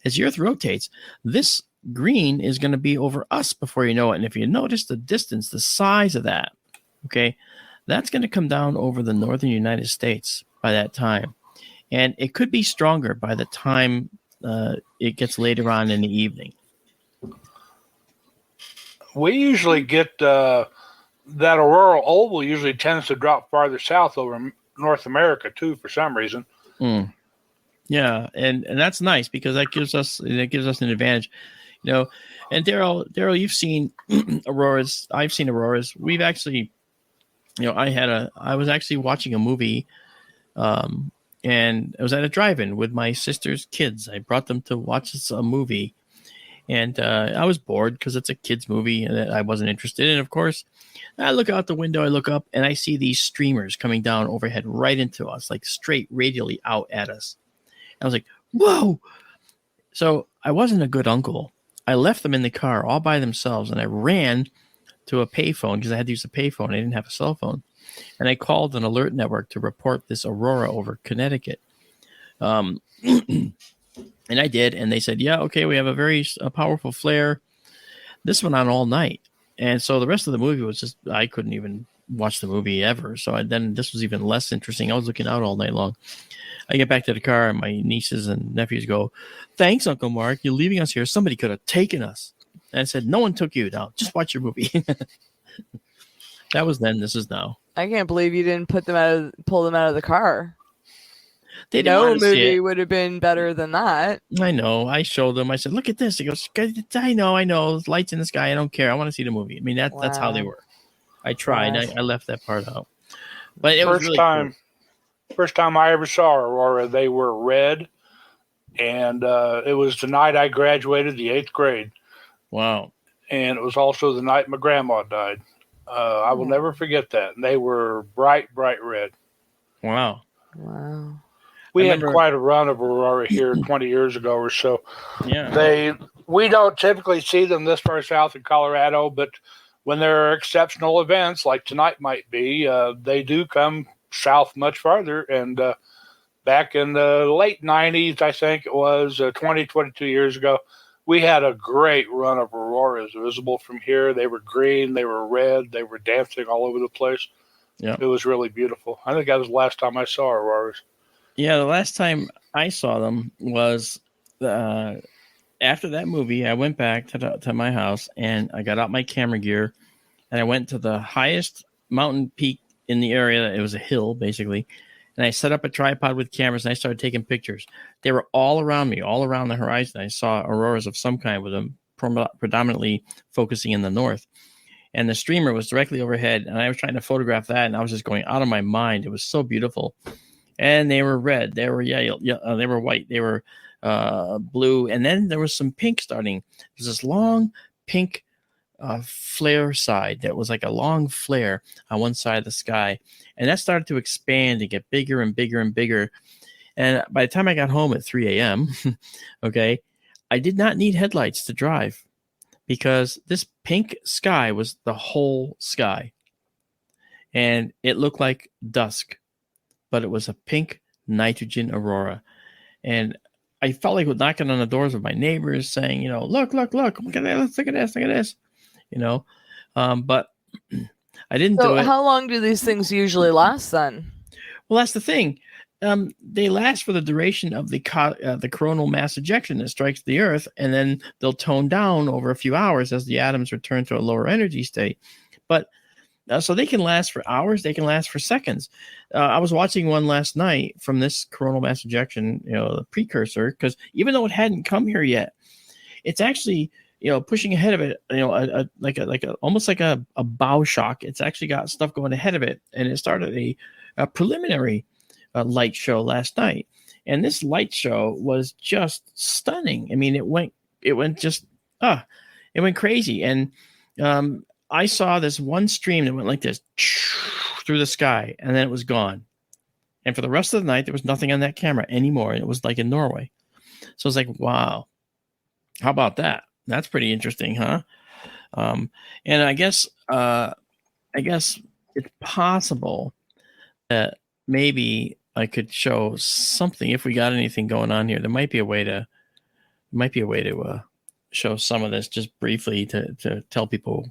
As the Earth rotates, this green is going to be over us before you know it. And if you notice the distance, the size of that, okay, that's going to come down over the northern United States by that time. And it could be stronger by the time it gets later on in the evening. We usually get that auroral oval usually tends to drop farther south over North America too, for some reason. Yeah, and that's nice because that gives us an advantage, And Daryl, you've seen auroras. I've seen auroras. We've actually, I was actually watching a movie, and I was at a drive-in with my sister's kids. I brought them to watch a movie, and I was bored because it's a kids' movie and I wasn't interested in. Of course, I look out the window, I look up, and I see these streamers coming down overhead right into us, like straight radially out at us. I was like, whoa. So I wasn't a good uncle. I left them in the car all by themselves, and I ran to a payphone because I had to use a payphone. I didn't have a cell phone. And I called an alert network to report this aurora over Connecticut. And I did. And they said, yeah, okay, we have a powerful flare. This went on all night. And so the rest of the movie was just, I couldn't even watch the movie ever. So then this was even less interesting. I was looking out all night long. I get back to the car and my nieces and nephews go, thanks, Uncle Mark. You're leaving us here. Somebody could have taken us. And I said, no one took you. Now just watch your movie. That was then. This is now. I can't believe you didn't pull them out of the car. They didn't want to see movie it. would have been better than that. I know. I showed them. I said, look at this. He goes, I know. Lights in the sky. I don't care. I want to see the movie. I mean, that's how they were. I tried. Yes. I left that part out. But it was really cool. First time I ever saw Aurora, they were red. And it was the night I graduated the 8th grade. Wow. And it was also the night my grandma died. I will never forget that. And they were bright red. Wow. We had quite a run of Aurora here 20 years ago or so. Yeah. We don't typically see them this far south in Colorado, but when there are exceptional events like tonight might be, they do come south much farther. And back in the late 90s, I think it was 22 years ago, we had a great run of auroras visible from here. They were green, they were red, they were dancing all over the place. Yeah. It was really beautiful. I think that was the last time I saw auroras. Yeah, the last time I saw them was after that movie. I went back to my house and I got out my camera gear and I went to the highest mountain peak in the area. It was a hill, basically. And I set up a tripod with cameras and I started taking pictures. They were all around me, all around the horizon. I saw auroras of some kind with them predominantly focusing in the north. And the streamer was directly overhead. And I was trying to photograph that. And I was just going out of my mind. It was so beautiful. And they were red. They were yellow. They were white. They were blue. And then there was some pink starting. There was this long pink flare side that was like a long flare on one side of the sky. And that started to expand and get bigger and bigger and bigger. And by the time I got home at 3 a.m., okay, I did not need headlights to drive because this pink sky was the whole sky. And it looked like dusk, but it was a pink nitrogen aurora. And I felt like knocking on the doors of my neighbors saying, look at this, look at this, but I didn't do it. So how long do these things usually last then? Well, that's the thing. They last for the duration of the coronal mass ejection that strikes the Earth, and then they'll tone down over a few hours as the atoms return to a lower energy state. But so they can last for hours, they can last for seconds. I was watching one last night from this coronal mass ejection, the precursor, because even though it hadn't come here yet, it's actually pushing ahead of it, almost like a bow shock. It's actually got stuff going ahead of it, and it started a preliminary light show last night, and this light show was just stunning. I mean, it went crazy, and I saw this one stream that went like this through the sky, and then it was gone. And for the rest of the night, there was nothing on that camera anymore. It was like in Norway. So it's like, wow, how about that? That's pretty interesting, huh? And I guess it's possible that maybe I could show something if we got anything going on here. There might be a way to show some of this just briefly to tell people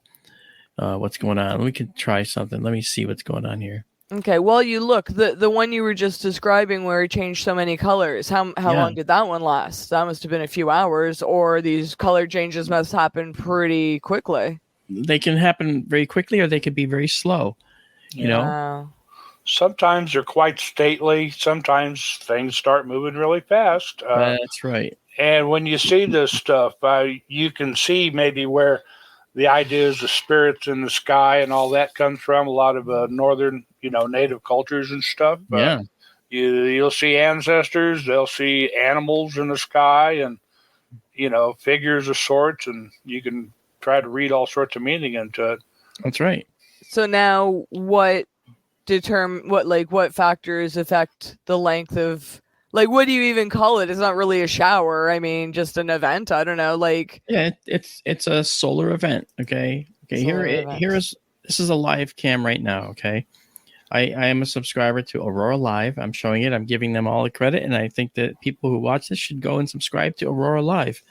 what's going on. We could try something. Let me see what's going on here. Okay, well, you look, the one you were just describing where it changed so many colors, how long did that one last? That must have been a few hours, or these color changes must happen pretty quickly. They can happen very quickly, or they could be very slow, you know? Wow. Sometimes they're quite stately. Sometimes things start moving really fast. That's right. And when you see this stuff, you can see maybe where the ideas of spirits in the sky and all that comes from. A lot of northern, native cultures and stuff. Yeah. You'll see ancestors. They'll see animals in the sky and, figures of sorts. And you can try to read all sorts of meaning into it. That's right. So now what factors affect the length of, what do you even call it? It's not really a shower. I mean, just an event. I don't know. Yeah, it's a solar event. Okay. Okay, Solar events. this is a live cam right now. Okay, I am a subscriber to Aurora Live. I'm showing it. I'm giving them all the credit, and I think that people who watch this should go and subscribe to Aurora Live.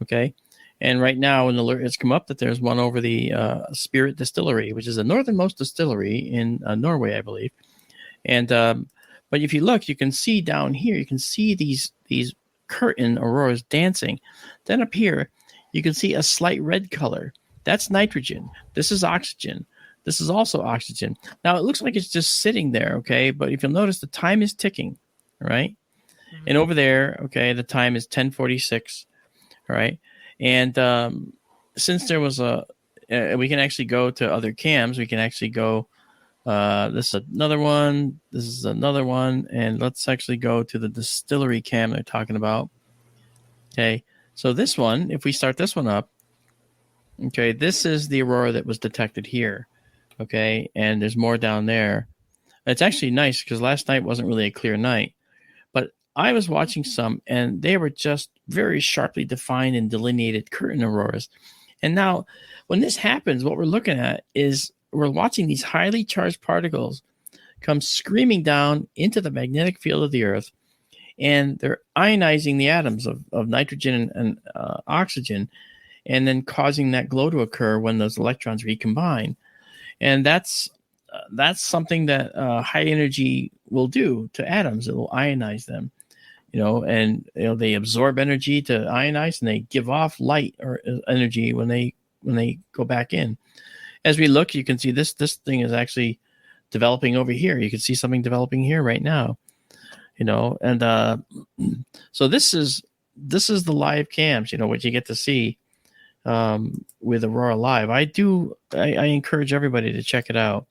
Okay, and right now an alert has come up that there's one over the Spirit Distillery, which is the northernmost distillery in Norway, I believe. And but if you look, you can see down here. You can see these curtain auroras dancing. Then up here, you can see a slight red color. That's nitrogen. This is oxygen. This is also oxygen. Now, it looks like it's just sitting there, okay? But if you'll notice, the time is ticking, right? Mm-hmm. And over there, okay, the time is 10:46, all right? And since there was we can actually go to other cams. We can actually go, this is another one. This is another one. And let's actually go to the distillery cam they're talking about. Okay, so this one, if we start this one up, okay, this is the aurora that was detected here. Okay, and there's more down there. It's actually nice because last night wasn't really a clear night, but I was watching some and they were just very sharply defined and delineated curtain auroras. And now when this happens, what we're looking at is we're watching these highly charged particles come screaming down into the magnetic field of the Earth, and they're ionizing the atoms of nitrogen and oxygen, and then causing that glow to occur when those electrons recombine. And that's something that high energy will do to atoms. It will ionize them, and they absorb energy to ionize, and they give off light or energy when they go back in. As we look, you can see this thing is actually developing over here. You can see something developing here right now, and so this is the live cams, what you get to see with Aurora Live. I encourage everybody to check it out.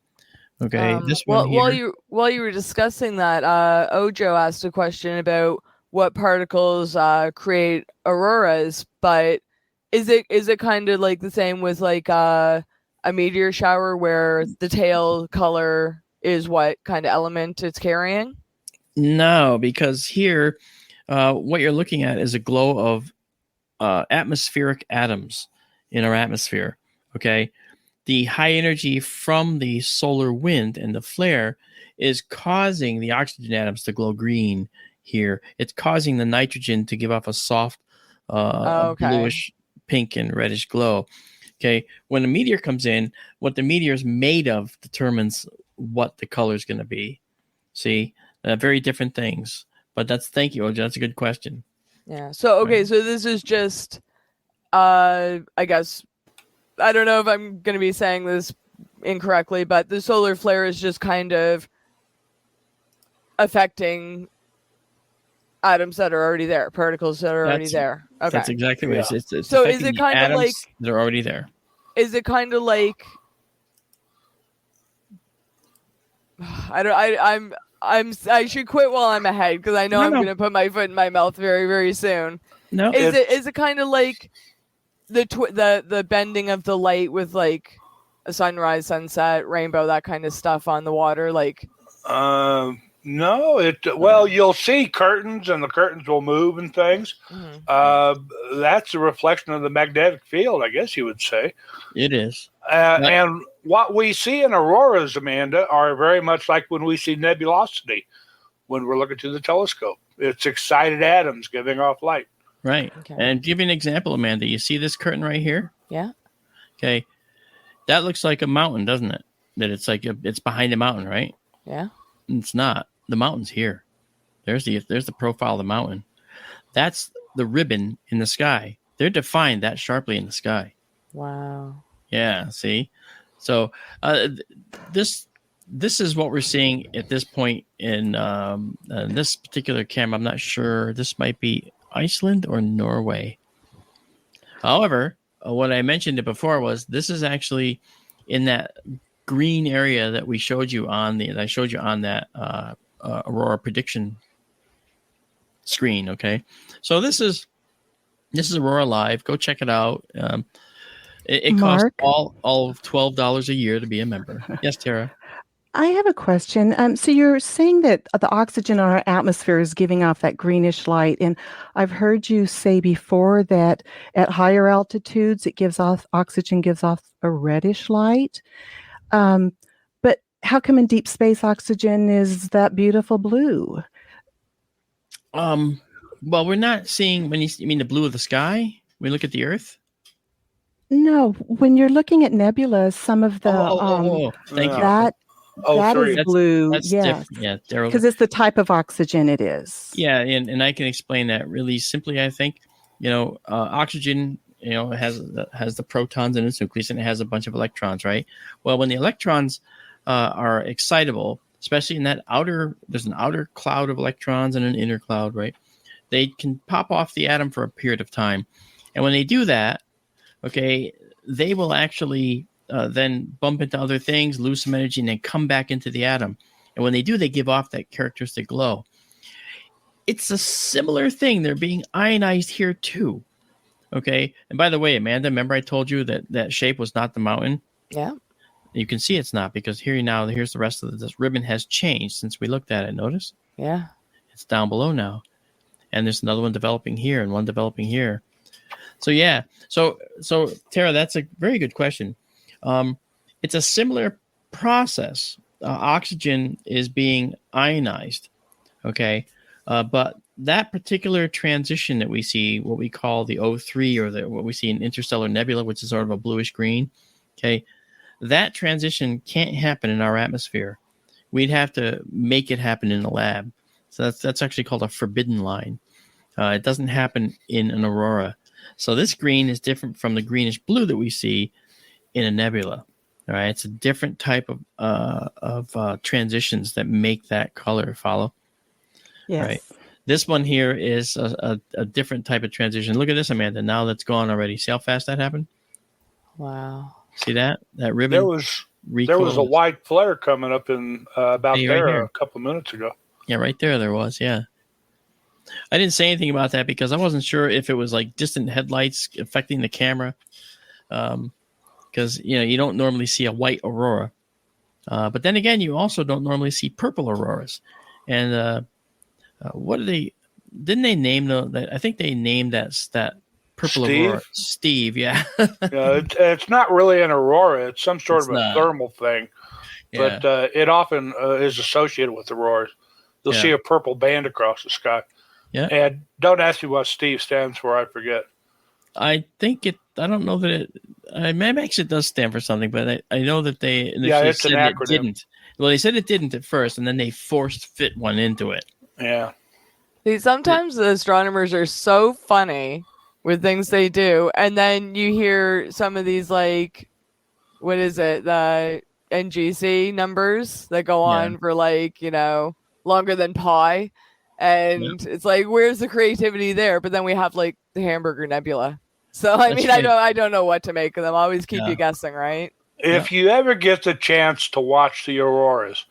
Okay. This one here. While you were discussing that, Ojo asked a question about what particles create auroras, but is it kind of like the same with like a meteor shower where the tail color is what kind of element it's carrying? No, because here what you're looking at is a glow of atmospheric atoms in our atmosphere. Okay, the high energy from the solar wind and the flare is causing the oxygen atoms to glow green here. It's causing the nitrogen to give off a soft bluish pink and reddish glow. Okay, when a meteor comes in, what the meteor is made of determines what the color is going to be. See, very different things. But thank you, Ojo. That's a good question. Yeah. So okay, so this is just I guess I don't know if I'm going to be saying this incorrectly, but the solar flare is just kind of affecting atoms that are already there, particles that are already there. Okay. That's exactly right. Yeah. It's so is it kind of like they're already there? Is it kind of like I should quit while I'm ahead because I know I'm going to put my foot in my mouth very, very soon. No, is it kind of like the bending of the light with like a sunrise, sunset, rainbow, that kind of stuff on the water? Like, no, you'll see curtains and the curtains will move and things. Mm-hmm. That's a reflection of the magnetic field, I guess you would say. It is. And what we see in auroras, Amanda, are very much like when we see nebulosity when we're looking through the telescope. It's excited atoms giving off light. Right. Okay. And give you an example, Amanda. You see this curtain right here? Yeah. Okay. That looks like a mountain, doesn't it? That it's like it's behind a mountain, right? Yeah. It's not. The mountain's here. There's the profile of the mountain. That's the ribbon in the sky. They're defined that sharply in the sky. Wow. Yeah. See? So this is what we're seeing at this point in this particular camera. I'm not sure. This might be Iceland or Norway. However, what I mentioned before was this is actually in that green area that we showed you on that Aurora prediction screen. Okay, so this is Aurora Live. Go check it out. It costs all of $12 a year to be a member. Yes, Tara. I have a question. So you're saying that the oxygen in our atmosphere is giving off that greenish light, and I've heard you say before that at higher altitudes, it gives off oxygen gives off a reddish light. Um, but how come in deep space oxygen is that beautiful blue? Well, we're not seeing when you mean the blue of the sky. When we look at the Earth. No, when you're looking at nebulas, some of the thank you. that is blue. That's Yes, different. Yeah, because it's the type of oxygen it is. Yeah, and I can explain that really simply. I think oxygen has the protons in its nucleus, and it has a bunch of electrons, right? Well, when the electrons are excitable, especially in that there's an outer cloud of electrons and an inner cloud, right? They can pop off the atom for a period of time, and when they do that, okay, they will actually then bump into other things, lose some energy, and then come back into the atom. And when they do, they give off that characteristic glow. It's a similar thing. They're being ionized here too. Okay. And by the way, Amanda, remember I told you that shape was not the mountain? Yeah. You can see it's not, because here's the rest of this ribbon has changed since we looked at it. Notice? Yeah. It's down below now. And there's another one developing here and one developing here. So yeah, so Tara, that's a very good question. It's a similar process. Oxygen is being ionized, okay, but that particular transition that we see, what we call the O3, or what we see in interstellar nebula, which is sort of a bluish green, okay, that transition can't happen in our atmosphere. We'd have to make it happen in the lab. So that's actually called a forbidden line. It doesn't happen in an aurora. So this green is different from the greenish blue that we see in a nebula. All right, it's a different type of transitions that make that color. Follow? Yes. Right. This one here is a different type of transition. Look at this, Amanda. Now that's gone already. See how fast that happened? Wow. See that ribbon? There was a white flare coming up in about there a couple of minutes ago. Yeah, right there was. Yeah. I didn't say anything about that because I wasn't sure if it was like distant headlights affecting the camera. Because you don't normally see a white aurora, but then again, you also don't normally see purple auroras. And what did they? Didn't they name I think they named that purple aurora Steve. Yeah. Yeah, it's not really an aurora. It's some sort of a thermal thing, but it often is associated with auroras. You'll see a purple band across the sky. Yeah. And don't ask me what Steve stands for. I forget. I think I don't know that it. Maybe actually it does stand for something, but I know that they initially said it didn't. Well, they said it didn't at first, and then they forced fit one into it. Yeah. See, sometimes the astronomers are so funny with things they do, and then you hear some of these, like, what is it, the NGC numbers that go on for longer than pi. And it's like, where's the creativity there? But then we have like the Hamburger Nebula. So I don't know what to make of them. Always keep you guessing, right? If you ever get the chance to watch the auroras,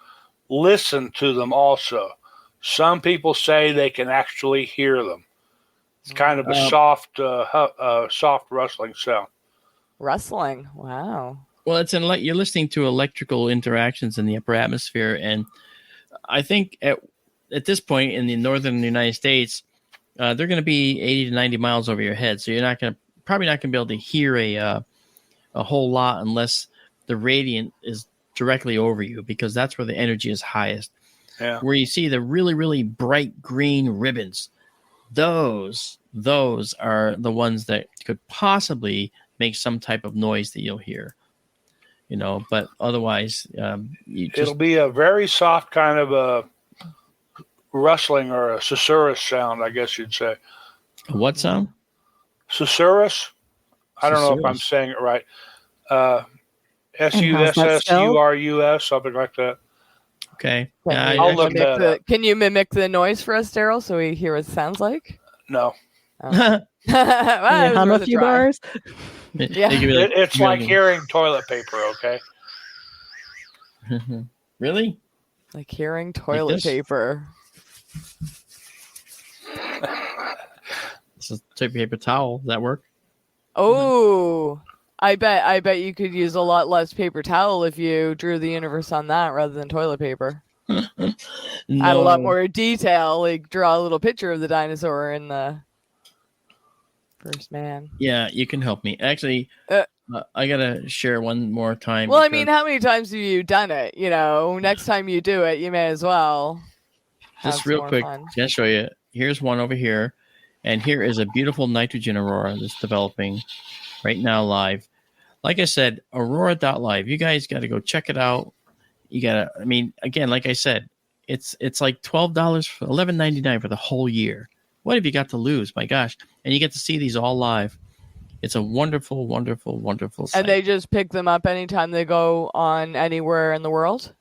listen to them also. Some people say they can actually hear them. It's kind of a soft rustling sound. Rustling, wow. Well, you're listening to electrical interactions in the upper atmosphere, and I think at this point in the northern United States, they're going to be 80 to 90 miles over your head. So you're probably not going to be able to hear a whole lot unless the radiant is directly over you, because that's where the energy is highest. Yeah. Where you see the really, really bright green ribbons, those are the ones that could possibly make some type of noise that you'll hear. But otherwise, it'll be a very soft kind of a rustling, or a susurrus sound, I guess you'd say. What sound? Susurrus? I don't know if I'm saying it right. SUSSURUS, something like that. Okay. I'll look that up. Can you mimic the noise for us, Daryl, so we hear what it sounds like? No. Oh. Well, hum a few bars? Yeah. It's like hearing toilet paper, okay? Really? Like hearing toilet paper. This is toilet paper towel. Does that work? Oh, I bet you could use a lot less paper towel if you drew the universe on that rather than toilet paper. Add a lot more detail, like draw a little picture of the dinosaur in the first man. Yeah, you can help me. Actually, I gotta share one more time. Well, I mean, how many times have you done it? Next time you do it, you may as well. Just real quick, I'll show you. Here's one over here, and here is a beautiful nitrogen aurora that's developing right now live. Like I said, aurora.live. You guys got to go check it out. You gotta. I mean, again, like I said, it's like $12 for $11.99 for the whole year. What have you got to lose? My gosh! And you get to see these all live. It's a wonderful, wonderful, wonderful site. And they just pick them up anytime they go on anywhere in the world?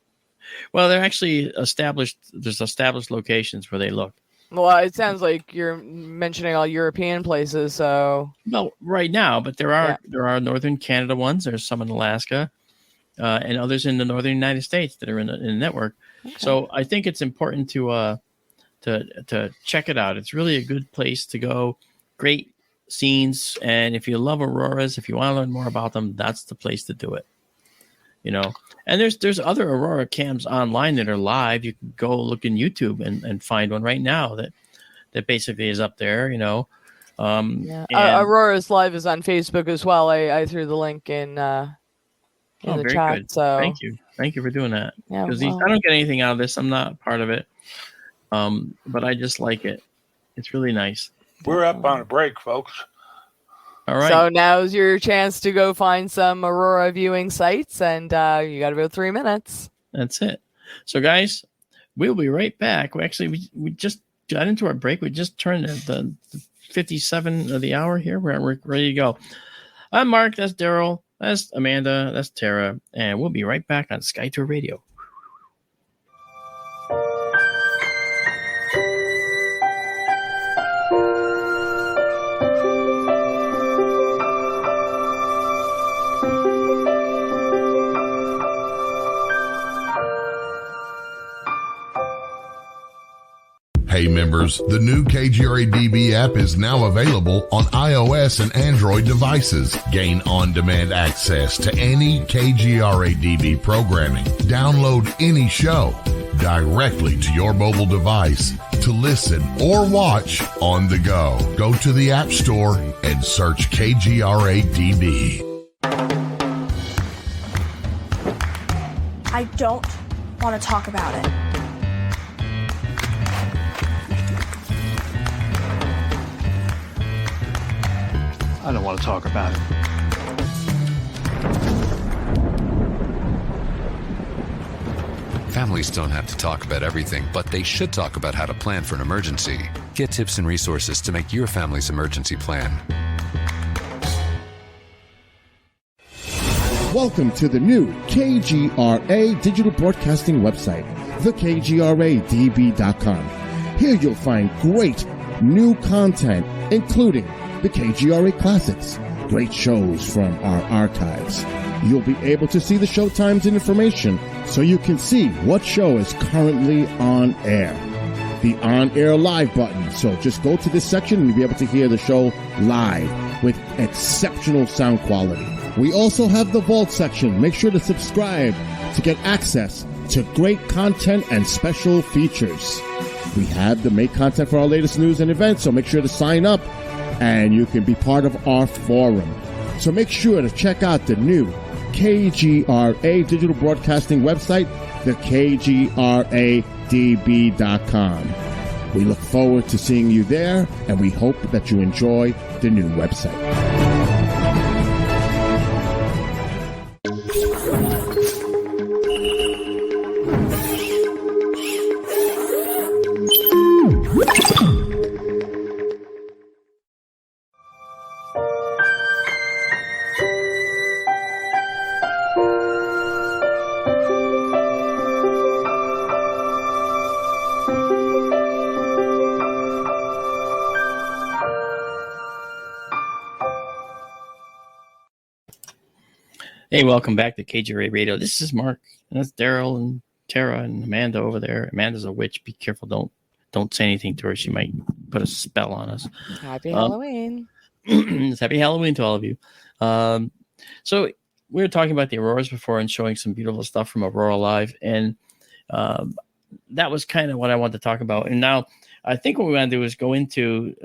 Well, they're actually established. There's established locations where they look. Well, it sounds like you're mentioning all European places, so... Well, right now, but there are northern Canada ones. There's some in Alaska, and others in the northern United States that are in the network. Okay. So I think it's important to check it out. It's really a good place to go. Great scenes, and if you love auroras, if you want to learn more about them, that's the place to do it. And there's other aurora cams online that are live. You can go look in YouTube and find one right now that basically is up there. Aurora's live is on Facebook as well. I threw the link in the chat. Good. So thank you for doing that. Yeah, because I don't get anything out of this. I'm not part of it, but I just like it. It's really nice. We're up on a break, folks. All right. So now's your chance to go find some aurora viewing sites, and you got about 3 minutes. That's it. So, guys, we'll be right back. We just got into our break. We just turned the 57 of the hour here. We're ready to go. I'm Mark. That's Daryl. That's Amanda. That's Tara. And we'll be right back on Sky Tour Radio. Hey members, the new KGRA-DB app is now available on iOS and Android devices. Gain on-demand access to any KGRA-DB programming. Download any show directly to your mobile device to listen or watch on the go. Go to the App Store and search KGRA-DB. I don't want to talk about it. I don't want to talk about it. Families don't have to talk about everything, but they should talk about how to plan for an emergency. Get tips and resources to make your family's emergency plan. Welcome to the new KGRA digital broadcasting website, thekgradb.com. Here you'll find great new content, including the KGRA Classics, great shows from our archives. You'll be able to see the show times and information so you can see what show is currently on air. The on-air live button. So just go to this section and you'll be able to hear the show live with exceptional sound quality. We also have the Vault section. Make sure to subscribe to get access to great content and special features. We have the make content for our latest news and events, so make sure to sign up and you can be part of our forum. So make sure to check out the new KGRA digital broadcasting website, thekgradb.com. We look forward to seeing you there, and we hope that you enjoy the new website. Hey, welcome back to KGRA Radio. This is Mark, and that's Daryl and Tara and Amanda over there. Amanda's a witch. Be careful. Don't say anything to her. She might put a spell on us. Happy Halloween. Happy Halloween to all of you. So we were talking about the auroras before and showing some beautiful stuff from Aurora Live, and that was kind of what I wanted to talk about. And now I think what we want to do is go into,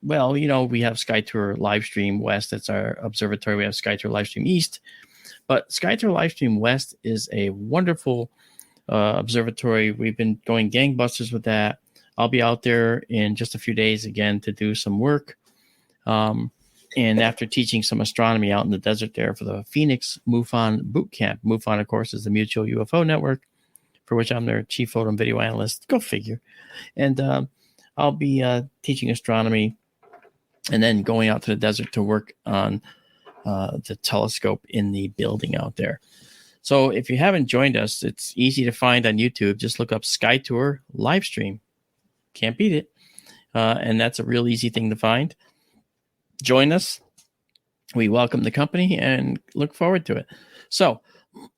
well, you know, we have Sky Tour Livestream West. That's our observatory. We have Sky Tour Livestream East. But Sky Tour Livestream West is a wonderful observatory. We've been going gangbusters with that. I'll be out there in just a few days again to do some work. And after teaching some astronomy out in the desert there for the Phoenix MUFON Boot Camp. MUFON, of course, is the Mutual UFO Network, for which I'm their chief photo and video analyst. Go figure. And I'll be teaching astronomy and then going out to the desert to work on the telescope in the building out there. So if you haven't joined us, it's easy to find on YouTube. Just look up Sky Tour Livestream. Can't beat it. And that's a real easy thing to find. Join us. We welcome the company and look forward to it. So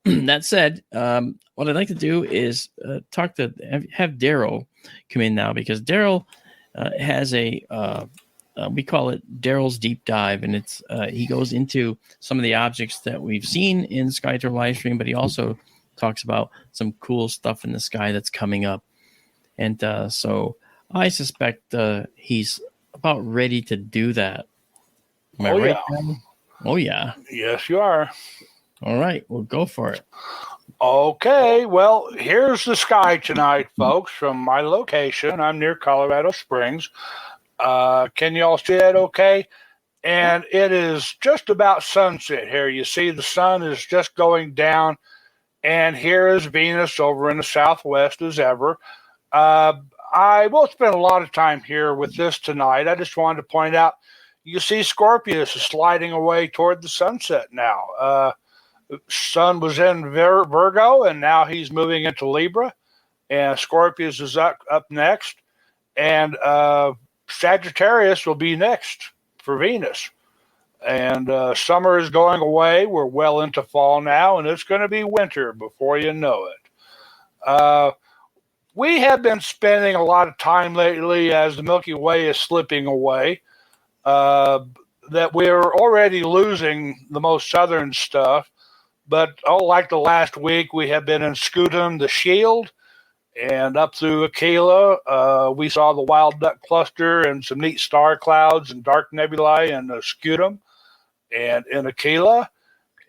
that said, what I'd like to do is have Daryl come in now, because Daryl has a we call it Daryl's Deep Dive, and it's he goes into some of the objects that we've seen in SkyTour Livestream, but he also talks about some cool stuff in the sky that's coming up. And so I suspect he's about ready to do that. Am I right? Yeah. Oh, yeah. Yes, you are. All right. Well, go for it. Okay. Well, here's the sky tonight, folks, from my location. I'm near Colorado Springs. Can you all see that okay? And it is just about sunset here. You see the sun is just going down, and here is Venus over in the southwest as ever. I won't spend a lot of time here with this tonight. I just wanted to point out, you see Scorpius is sliding away toward the sunset now. Sun was in Virgo, and now he's moving into Libra, and Scorpius is up next, and Sagittarius will be next for Venus. And summer is going away. We're well into fall now, and it's going to be winter before you know it. We have been spending a lot of time lately, as the Milky Way is slipping away, that we're already losing the most southern stuff. But like the last week, we have been in Scutum, the Shield, and up through Aquila. We saw the Wild Duck Cluster and some neat star clouds and dark nebulae in Scutum and in Aquila.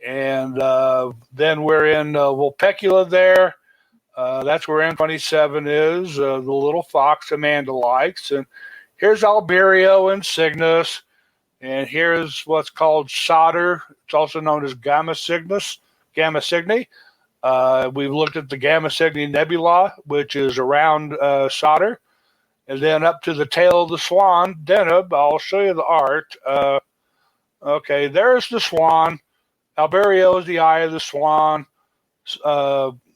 And then we're in Vulpecula there. That's where M27 is, the little fox Amanda likes. And here's Alberio and Cygnus. And here's what's called Solder. It's also known as Gamma Cygni. We've looked at the Gamma Cygni Nebula, which is around Solder. And then up to the tail of the swan, Deneb. I'll show you the art. Okay, there's the swan. Alberio is the eye of the swan.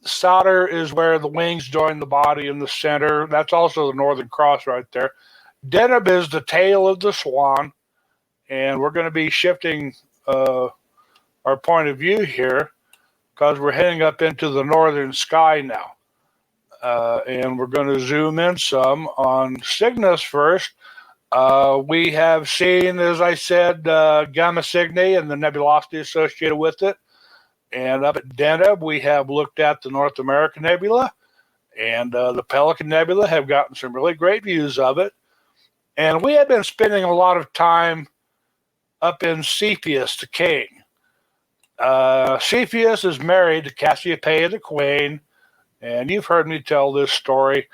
Solder is where the wings join the body in the center. That's also the Northern Cross right there. Deneb is the tail of the swan. And we're going to be shifting our point of view here because we're heading up into the northern sky now. And we're going to zoom in some on Cygnus first. We have seen, as I said, Gamma Cygni and the nebulosity associated with it. And up at Deneb, we have looked at the North American Nebula. And the Pelican Nebula have gotten some really great views of it. And we have been spending a lot of time up in Cepheus, the king. Cepheus is married to Cassiopeia, the queen, and you've heard me tell this story.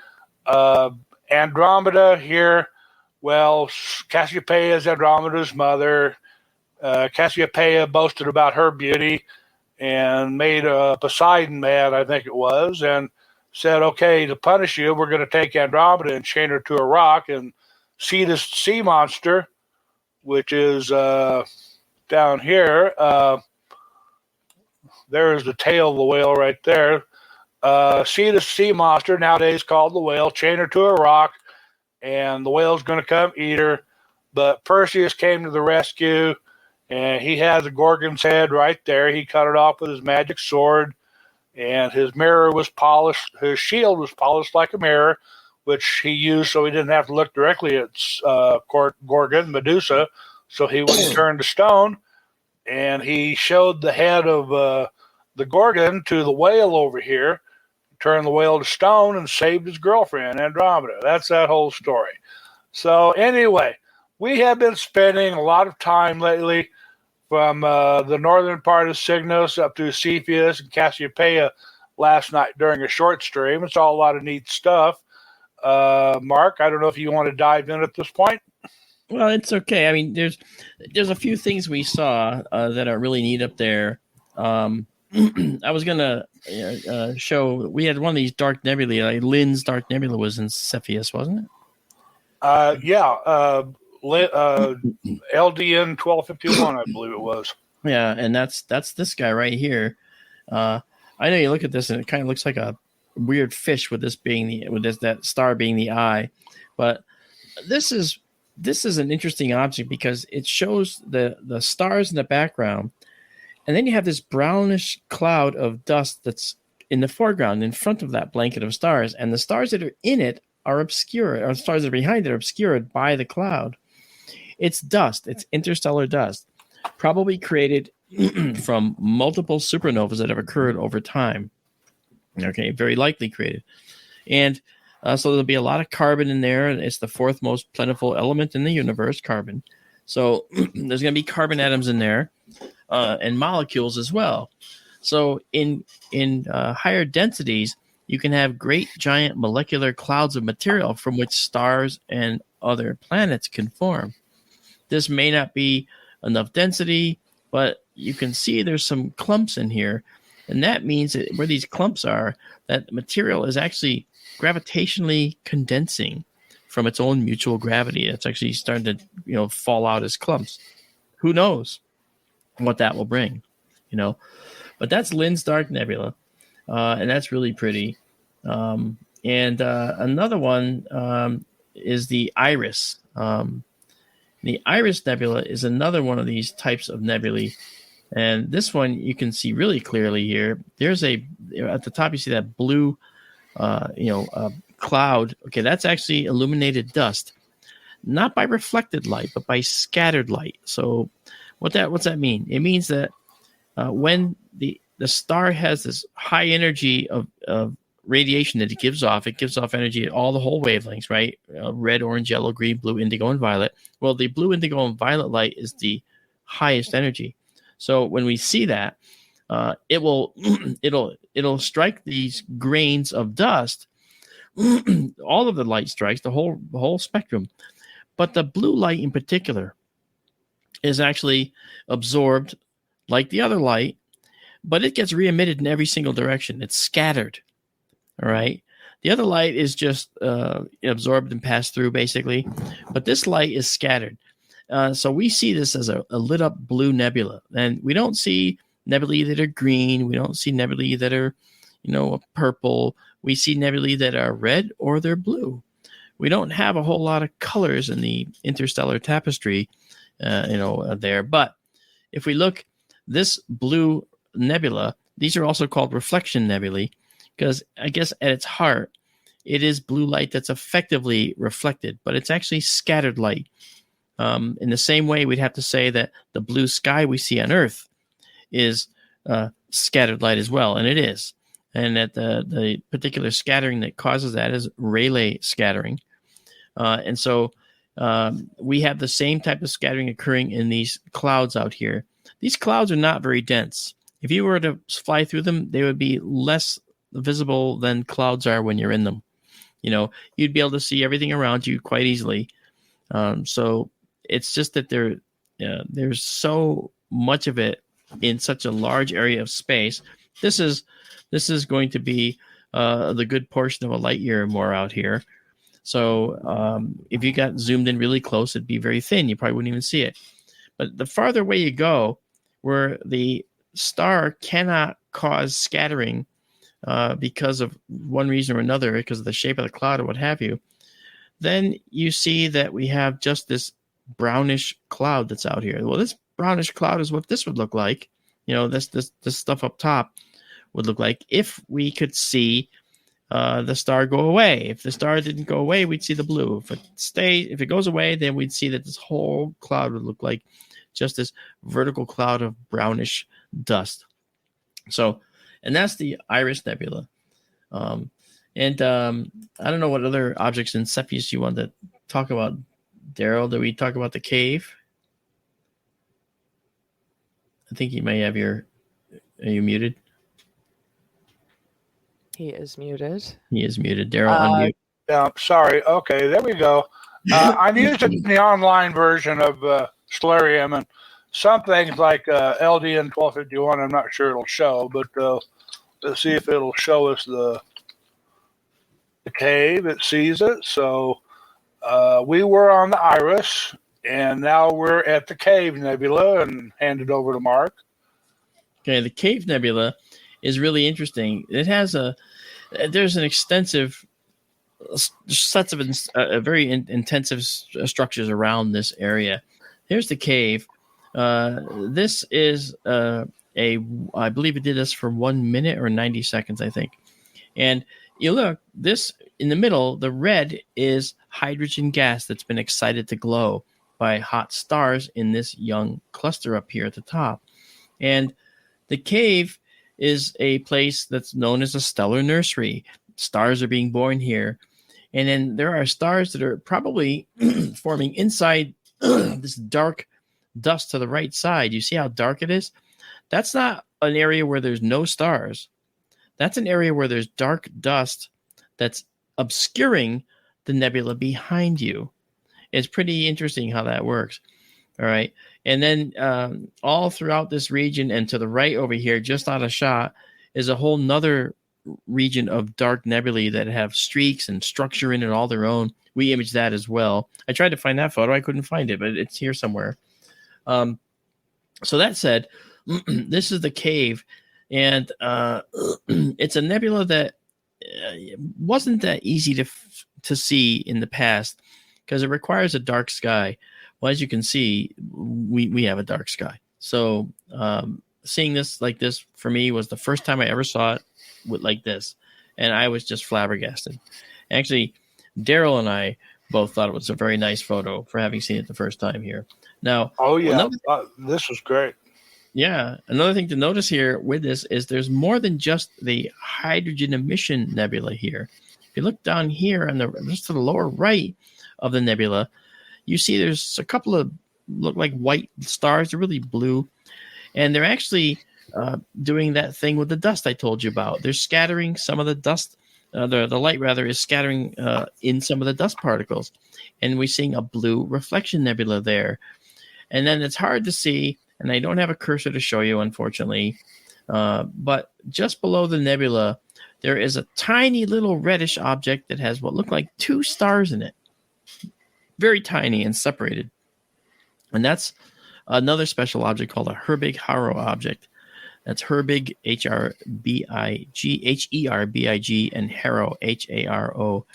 Andromeda here, well, Cassiopeia is Andromeda's mother. Cassiopeia boasted about her beauty and made Poseidon mad, I think it was, and said, okay, to punish you, we're going to take Andromeda and chain her to a rock and see this sea monster, which is down here. There's the tail of the whale right there. See the sea monster, nowadays called the whale, chain her to a rock, and the whale's going to come eat her. But Perseus came to the rescue, and he had the Gorgon's head right there. He cut it off with his magic sword, and his mirror was polished. His shield was polished like a mirror, which he used so he didn't have to look directly at Gorgon, Medusa, so he wouldn't turn to stone. and he showed the head of the Gorgon to the whale over here, turned the whale to stone, and saved his girlfriend, Andromeda. That's that whole story. So anyway, we have been spending a lot of time lately from the northern part of Cygnus up to Cepheus and Cassiopeia last night during a short stream. It's all a lot of neat stuff. Mark, I don't know if you want to dive in at this point. Well, it's okay. I mean, there's a few things we saw that are really neat up there. I was gonna show. We had one of these dark nebulae. Like Lynn's dark nebula was in Cepheus, wasn't it? LDN 1251, I believe it was. Yeah, and that's this guy right here. I know you look at this and it kind of looks like a weird fish with this being that star being the eye, but this is an interesting object because it shows the stars in the background, and then you have this brownish cloud of dust that's in the foreground in front of that blanket of stars, and the stars that are in it are obscured, or stars that are behind it are obscured by the cloud. It's dust. It's interstellar dust, probably created from multiple supernovas that have occurred over time. Okay, very likely created. And so there'll be a lot of carbon in there. It's the fourth most plentiful element in the universe, carbon. So there's going to be carbon atoms in there and molecules as well. So in higher densities, you can have great giant molecular clouds of material from which stars and other planets can form. This may not be enough density, but you can see there's some clumps in here. And that means that where these clumps are, that material is actually gravitationally condensing from its own mutual gravity. It's actually starting to, fall out as clumps. Who knows what that will bring, But that's Lynn's Dark Nebula, and that's really pretty. And another one is the Iris. The Iris Nebula is another one of these types of nebulae. And this one you can see really clearly here. There's at the top, you see that blue, cloud. Okay, that's actually illuminated dust, not by reflected light, but by scattered light. So what's that mean? It means that when the star has this high energy of radiation that it gives off energy at all the whole wavelengths, right? Red, orange, yellow, green, blue, indigo, and violet. Well, the blue, indigo, and violet light is the highest energy. So when we see that, it'll strike these grains of dust. All of the light strikes the whole spectrum, but the blue light in particular is actually absorbed like the other light, but it gets re-emitted in every single direction. It's scattered. All right. The other light is just absorbed and passed through, basically, but this light is scattered. So we see this as a lit up blue nebula, and we don't see nebulae that are green. We don't see nebulae that are, purple. We see nebulae that are red or they're blue. We don't have a whole lot of colors in the interstellar tapestry, there. But if we look, this blue nebula, these are also called reflection nebulae, because I guess at its heart, it is blue light that's effectively reflected, but it's actually scattered light. In the same way, we'd have to say that the blue sky we see on Earth is scattered light as well, and it is. And that the particular scattering that causes that is Rayleigh scattering. And so we have the same type of scattering occurring in these clouds out here. These clouds are not very dense. If you were to fly through them, they would be less visible than clouds are when you're in them. You'd be able to see everything around you quite easily. So it's just that there's so much of it in such a large area of space. This is going to be the good portion of a light year or more out here. So if you got zoomed in really close, it'd be very thin. You probably wouldn't even see it. But the farther away you go, where the star cannot cause scattering because of one reason or another, because of the shape of the cloud or what have you, then you see that we have just this brownish cloud that's out here. Well, this brownish cloud is what this would look like. This stuff up top would look like if we could see the star go away. If the star didn't go away, we'd see the blue. If it goes away, then we'd see that this whole cloud would look like just this vertical cloud of brownish dust. So, and that's the Iris Nebula. I don't know what other objects in Cepheus you want to talk about. Daryl, did we talk about the cave? I think you may have are you muted? He is muted. He is muted. Daryl, unmute. Yeah, sorry. Okay, there we go. I'm using the online version of Stellarium, and some things like LDN 1251, I'm not sure it'll show, but let's see if it'll show us the cave. It sees it. So we were on the Iris, and now we're at the Cave Nebula, and hand it over to Mark. Okay, the Cave Nebula is really interesting. It has there's an extensive sets of very intensive structures around this area. Here's the cave. This is I believe it did this for 1 minute or 90 seconds, I think. And you look, this in the middle, the red is hydrogen gas that's been excited to glow by hot stars in this young cluster up here at the top. And the cave is a place that's known as a stellar nursery. Stars are being born here. And then there are stars that are probably forming inside this dark dust to the right side. You see how dark it is? That's not an area where there's no stars. That's an area where there's dark dust that's obscuring the nebula behind you. It's pretty interesting how that works. All right. And then all throughout this region and to the right over here, just out of shot, is a whole nother region of dark nebulae that have streaks and structure in it all their own. We imaged that as well. I tried to find that photo. I couldn't find it, but it's here somewhere. So that said, this is the cave, and it's a nebula that wasn't that easy to see in the past because it requires a dark sky. Well, as you can see, we have a dark sky. So seeing this like this for me was the first time I ever saw it like this, and I was just flabbergasted. Actually, Daryl and I both thought it was a very nice photo for having seen it the first time here. Now, this was great. Yeah, another thing to notice here with this is there's more than just the hydrogen emission nebula here. If you look down here on just to the lower right of the nebula, you see there's a couple of look like white stars. They're really blue, and they're actually doing that thing with the dust I told you about. They're scattering some of the dust. The light rather is scattering in some of the dust particles, and we're seeing a blue reflection nebula there. And then it's hard to see, and I don't have a cursor to show you, unfortunately, but just below the nebula, there is a tiny little reddish object that has what look like 2 stars in it. Very tiny and separated. And that's another special object called a Herbig-Haro object. That's Herbig, H-R-B-I-G, H-E-R-B-I-G, and Haro, H-A-R-O.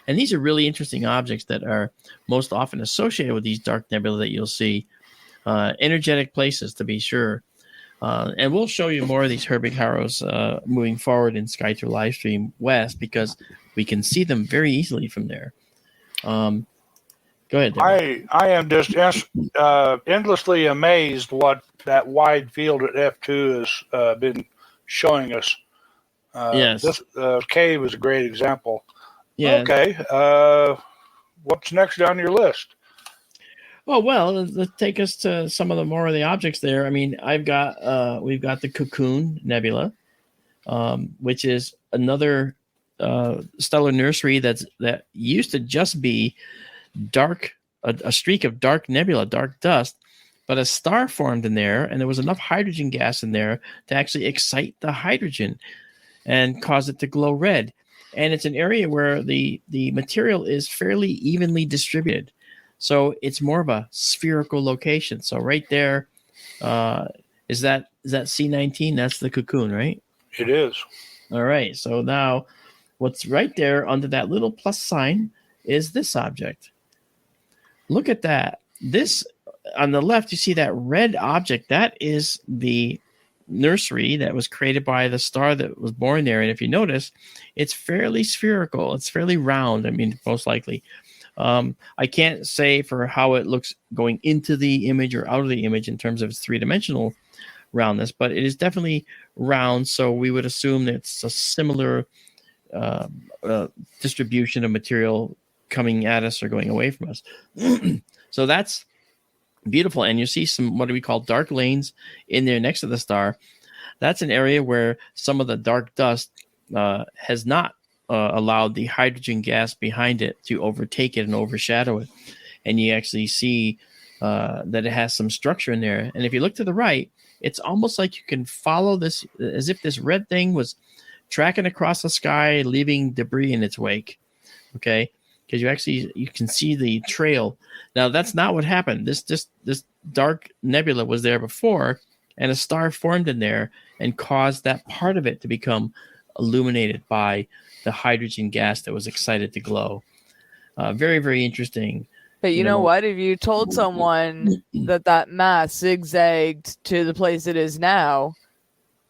And these are really interesting objects that are most often associated with these dark nebulae that you'll see. Energetic places, to be sure. And we'll show you more of these Herbig-Haros moving forward in Sky Through Livestream West because we can see them very easily from there. Go ahead, Daryl. I am just endlessly amazed what that wide field at F2 has been showing us. Yes. This cave is a great example. Yeah. Okay. What's next on your list? Oh, well, let's take us to some of the more of the objects there. I mean, we've got the Cocoon Nebula, which is another stellar nursery that used to just be dark, a streak of dark nebula, dark dust, but a star formed in there, and there was enough hydrogen gas in there to actually excite the hydrogen and cause it to glow red. And it's an area where the material is fairly evenly distributed. So it's more of a spherical location. So right there, is that C19? That's the Cocoon, right? It is. All right. So now what's right there under that little plus sign is this object. Look at that. This on the left, you see that red object. That is the nursery that was created by the star that was born there. And if you notice, it's fairly spherical. It's fairly round. I mean, most likely. I can't say for how it looks going into the image or out of the image in terms of its three-dimensional roundness, but it is definitely round. So we would assume that it's a similar distribution of material coming at us or going away from us. So that's beautiful. And you see some, what do we call dark lanes in there next to the star. That's an area where some of the dark dust has not allowed the hydrogen gas behind it to overtake it and overshadow it. And you actually see that it has some structure in there. And if you look to the right, it's almost like you can follow this as if this red thing was tracking across the sky, leaving debris in its wake. Okay. Because you can see the trail. Now that's not what happened. This dark nebula was there before, and a star formed in there and caused that part of it to become illuminated by the hydrogen gas that was excited to glow. Very, very interesting. But you know what? If you told someone that mass zigzagged to the place it is now,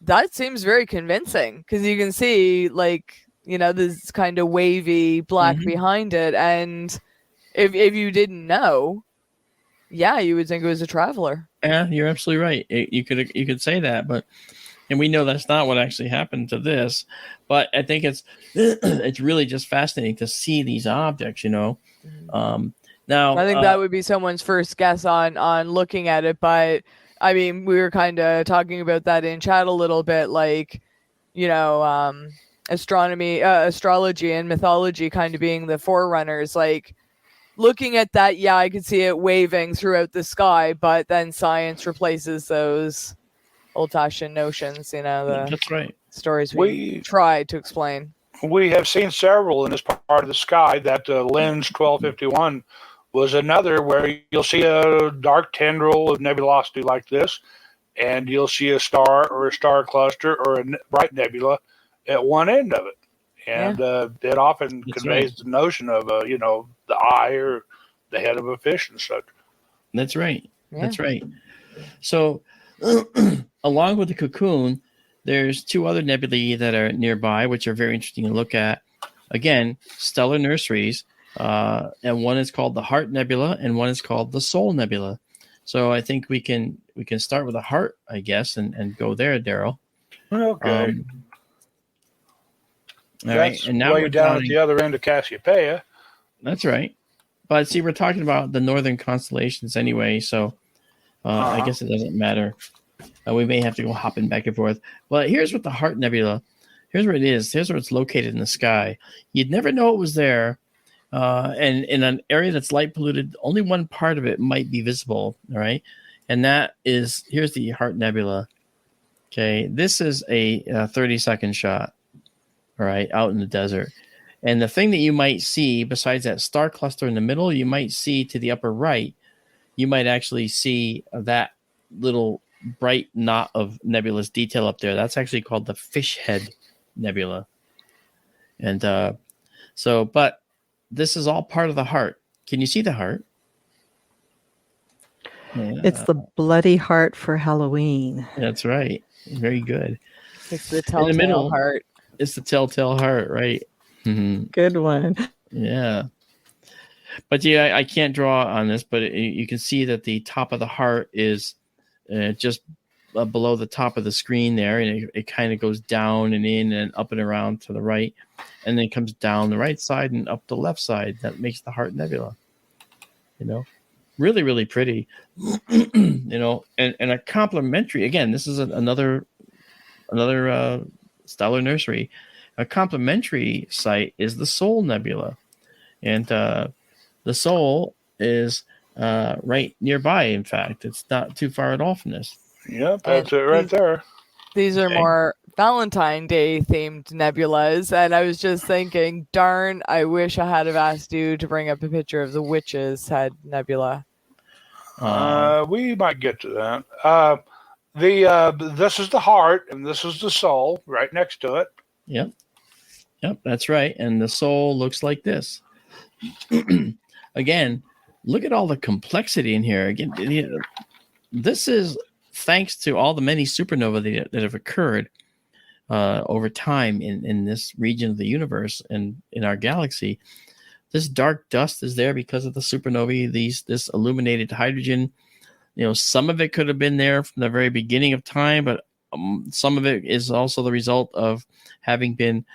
that seems very convincing, because you can see, like, this kind of wavy black behind it. And if you didn't know, yeah, you would think it was a traveler. Yeah, you're absolutely right. You could say that, and we know that's not what actually happened to this. But I think it's really just fascinating to see these objects. Now, I think that would be someone's first guess on looking at it. But I mean, we were kind of talking about that in chat a little bit, like, astronomy, astrology, and mythology kind of being the forerunners. Like, looking at that, yeah, I could see it waving throughout the sky, but then science replaces those old-fashioned notions. That's right. Stories we tried to explain. We have seen several in this part of the sky. That lens 1251 was another where you'll see a dark tendril of nebulosity like this, and you'll see a star or a star cluster or a bright nebula at one end of it. And it often conveys the notion of, the eye or the head of a fish and such. That's right. Yeah. That's right. So along with the cocoon, there's two other nebulae that are nearby, which are very interesting to look at. Again, stellar nurseries. And one is called the Heart Nebula, and one is called the Soul Nebula. So I think we can start with the Heart, I guess, and go there, Daryl. Okay. All right, and now we're down at the other end of Cassiopeia. That's right. But see, we're talking about the northern constellations anyway, so I guess it doesn't matter. We may have to go hopping back and forth. Well, here's what the Heart Nebula, here's where it is. Here's where it's located in the sky. You'd never know it was there. And in an area that's light polluted, only one part of it might be visible, all right? And that is, here's the Heart Nebula. Okay, this is a 30-second shot, all right, out in the desert. And the thing that you might see, besides that star cluster in the middle, you might see to the upper right, you might actually see that little bright knot of nebulous detail up there. That's actually called the Fish Head Nebula. And but this is all part of the heart. Can you see the heart? Yeah. It's the bloody heart for Halloween. That's right. Very good. It's the telltale heart. It's the telltale heart, right? Mm-hmm. Good one. Yeah. But yeah, I can't draw on this, but you can see that the top of the heart is just below the top of the screen there, and it kind of goes down and in and up and around to the right, and then comes down the right side and up the left side. That makes the Heart Nebula. Really, really pretty. And a complementary. Again, this is another stellar nursery. A complementary site is the Soul Nebula, and the Soul is right nearby. In fact, it's not too far at all from this. Yep, that's it right there. These are more Valentine Day themed nebulas, and I was just thinking, darn, I wish I had have asked you to bring up a picture of the Witch's Head Nebula. We might get to that. This is the heart, and this is the soul, right next to it. Yep, that's right. And the soul looks like this. Again, look at all the complexity in here. Again, this is thanks to all the many supernovae that have occurred over time in this region of the universe and in our galaxy. This dark dust is there because of the supernovae. This illuminated hydrogen. Some of it could have been there from the very beginning of time, but some of it is also the result of having been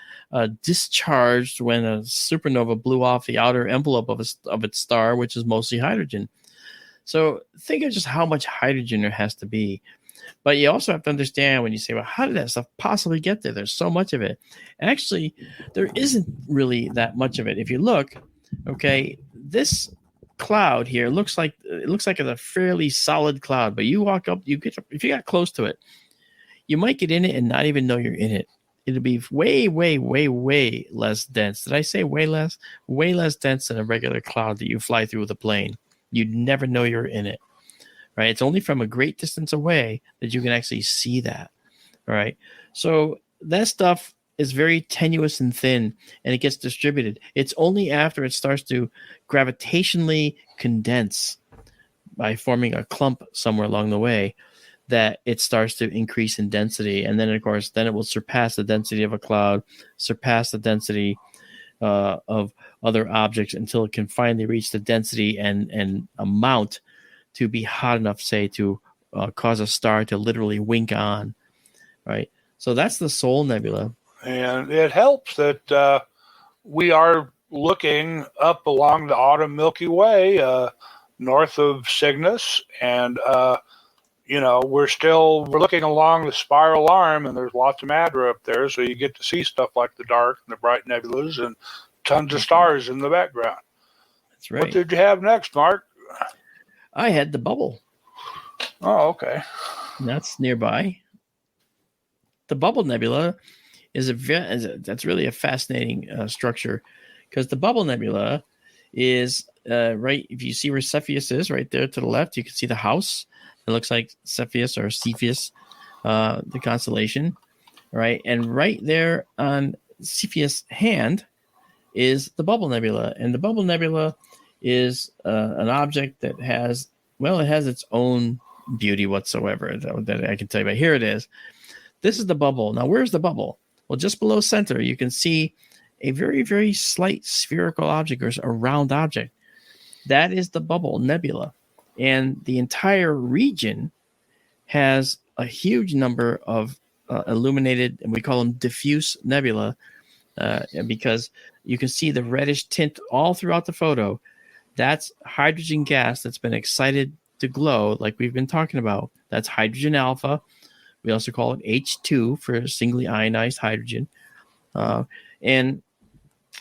discharged when a supernova blew off the outer envelope of its star, which is mostly hydrogen. So think of just how much hydrogen there has to be. But you also have to understand when you say, well, how did that stuff possibly get there? There's so much of it. Actually, there isn't really that much of it. If you look, okay, this cloud here looks like it's a fairly solid cloud, but you walk up, if you got close to it, you might get in it and not even know you're in it. It'll be way, way, way, way less dense. Did I say way less? Way less dense than a regular cloud that you fly through with a plane. You'd never know you're in it, right? It's only from a great distance away that you can actually see that, all right? So that stuff is very tenuous and thin, and it gets distributed. It's only after it starts to gravitationally condense by forming a clump somewhere along the way that it starts to increase in density. And then, of course, it will surpass the density of a cloud, surpass the density of other objects until it can finally reach the density and amount to be hot enough, say, to cause a star to literally wink on, right? So that's the Soul Nebula. And it helps that we are looking up along the autumn Milky Way, north of Cygnus, and we're looking along the spiral arm, and there's lots of matter up there, so you get to see stuff like the dark and the bright nebulas and tons of stars in the background. That's right. What did you have next, Mark? I had the bubble. Oh, okay. That's nearby. The Bubble Nebula that's really a fascinating structure, because the Bubble Nebula is right. If you see where Cepheus is, right there to the left, you can see the house. It looks like Cepheus or Cepheus, the constellation, right? And right there on Cepheus' hand is the Bubble Nebula, and the Bubble Nebula is an object that has its own beauty whatsoever that I can tell you about. Here it is. This is the bubble. Now, where's the bubble? Well, just below center, you can see a very, very slight spherical object or a round object. That is the Bubble Nebula. And the entire region has a huge number of illuminated, and we call them diffuse nebula, because you can see the reddish tint all throughout the photo. That's hydrogen gas that's been excited to glow, like we've been talking about. That's hydrogen alpha. We also call it H2 for singly ionized hydrogen. And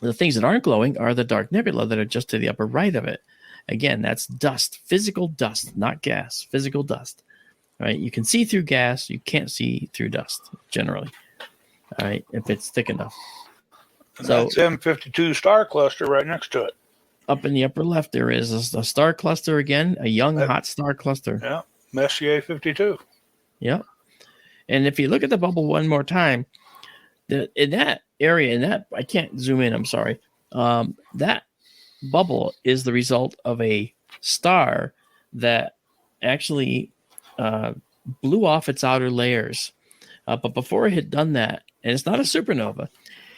the things that aren't glowing are the dark nebula that are just to the upper right of it. Again, that's dust, physical dust, not gas, physical dust. All right, you can see through gas, you can't see through dust generally. All right, if it's thick enough. So that's M52 star cluster right next to it. Up in the upper left, there is a star cluster again, a young hot star cluster. Yeah, Messier 52. Yeah. And if you look at the bubble one more time, in that area, I can't zoom in, I'm sorry. That bubble is the result of a star that actually blew off its outer layers. But before it had done that, and it's not a supernova,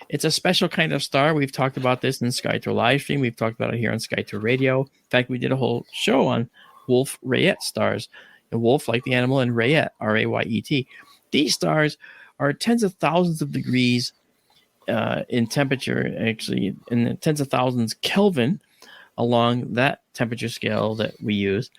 it's a special kind of star. We've talked about this in Sky Tour Livestream. We've talked about it here on Sky Tour Radio. In fact, we did a whole show on Wolf-Rayet stars. And wolf, like the animal, and Rayet, R-A-Y-E-T. These stars are tens of thousands of degrees in temperature, actually in the tens of thousands Kelvin along that temperature scale that we use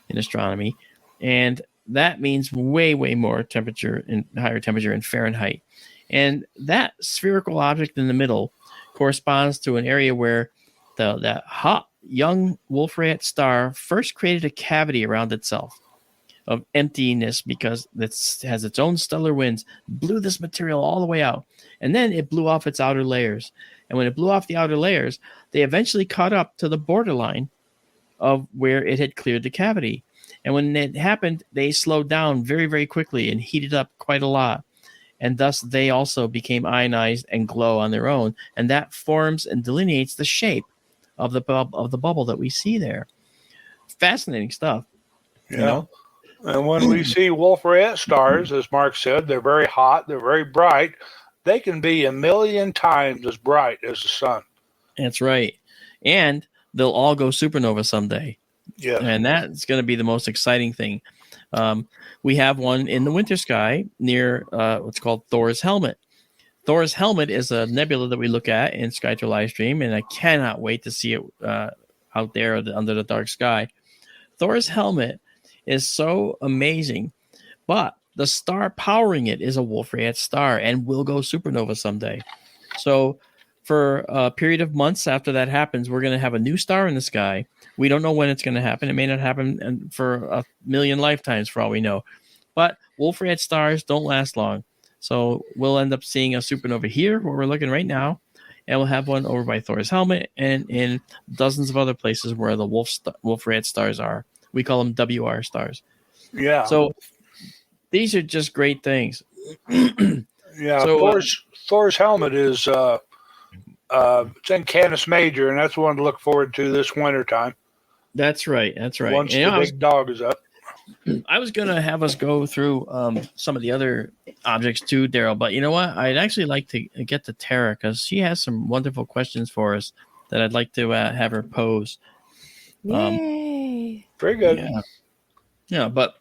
in astronomy. And that means way, way more temperature and higher temperature in Fahrenheit. And that spherical object in the middle corresponds to an area where that hot young Wolf-Rayet star first created a cavity around itself of emptiness because it has its own stellar winds, blew this material all the way out. And then it blew off its outer layers. And when it blew off the outer layers, they eventually caught up to the borderline of where it had cleared the cavity. And when it happened, they slowed down very, very quickly and heated up quite a lot. And thus they also became ionized and glow on their own. And that forms and delineates the shape of the bubble that we see there. Fascinating stuff. Yeah. You know? And when we see Wolf-Rayet stars, as Mark said, they're very hot, they're very bright. They can be 1,000,000 times as bright as the sun. That's right. and they'll all go supernova someday. Yeah. And that's going to be the most exciting thing. We have one in the winter sky near what's called Thor's Helmet. Thor's Helmet is a nebula that we look at in Sky Tour Livestream, and I cannot wait to see it out there under the dark sky. Thor's Helmet is so amazing, but the star powering it is a Wolf-Rayet star and will go supernova someday. So for a period of months after that happens, we're going to have a new star in the sky. We don't know when it's going to happen. It may not happen for a million lifetimes for all we know. But Wolf-Rayet stars don't last long. So we'll end up seeing a supernova here where we're looking right now. And we'll have one over by Thor's Helmet and in dozens of other places where the Wolf-Rayet stars are. We call them WR stars. Yeah. So these are just great things. Yeah. So, Thor's Helmet is it's in Canis Major, and that's one to look forward to this winter time. That's right. That's right. Once the big dog is up. I was going to have us go through some of the other objects too, Daryl, but you know what? I'd actually like to get to Tara because she has some wonderful questions for us that I'd like to have her pose. Yay. Very good. Yeah, but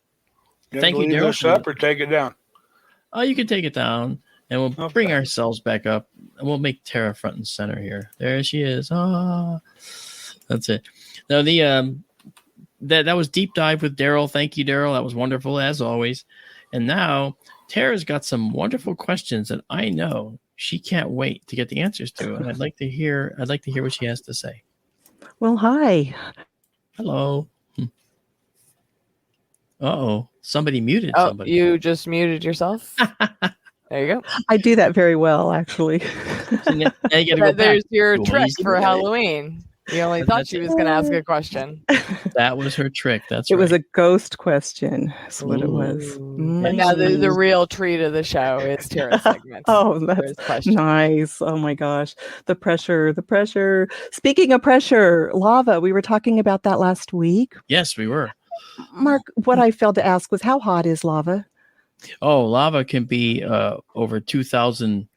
thank you, leave Daryl. This up or take it down? Oh, you can take it down, and we'll bring ourselves back up, and we'll make Tara front and center here. There she is. That's it. Now that was Deep Dive with Daryl. Thank you, Daryl. That was wonderful as always. And now Tara's got some wonderful questions that I know she can't wait to get the answers to, and I'd like to hear what she has to say. Well, hi. Hello. Uh-oh. Somebody muted Oh, somebody. you just muted yourself? There you go. I do that very well, actually. So now you gotta go There's back. your Well, trick easy for way. Halloween. You only thought she was going to ask a question. That was her trick. That's It right. was a ghost question. That's what it was. And now the real treat of the show is Tara's segment. Oh, that's nice. Oh my gosh. The pressure. Speaking of pressure, lava, we were talking about that last week. Yes, we were. Mark, what I failed to ask was how hot is lava? Oh, lava can be over 2,000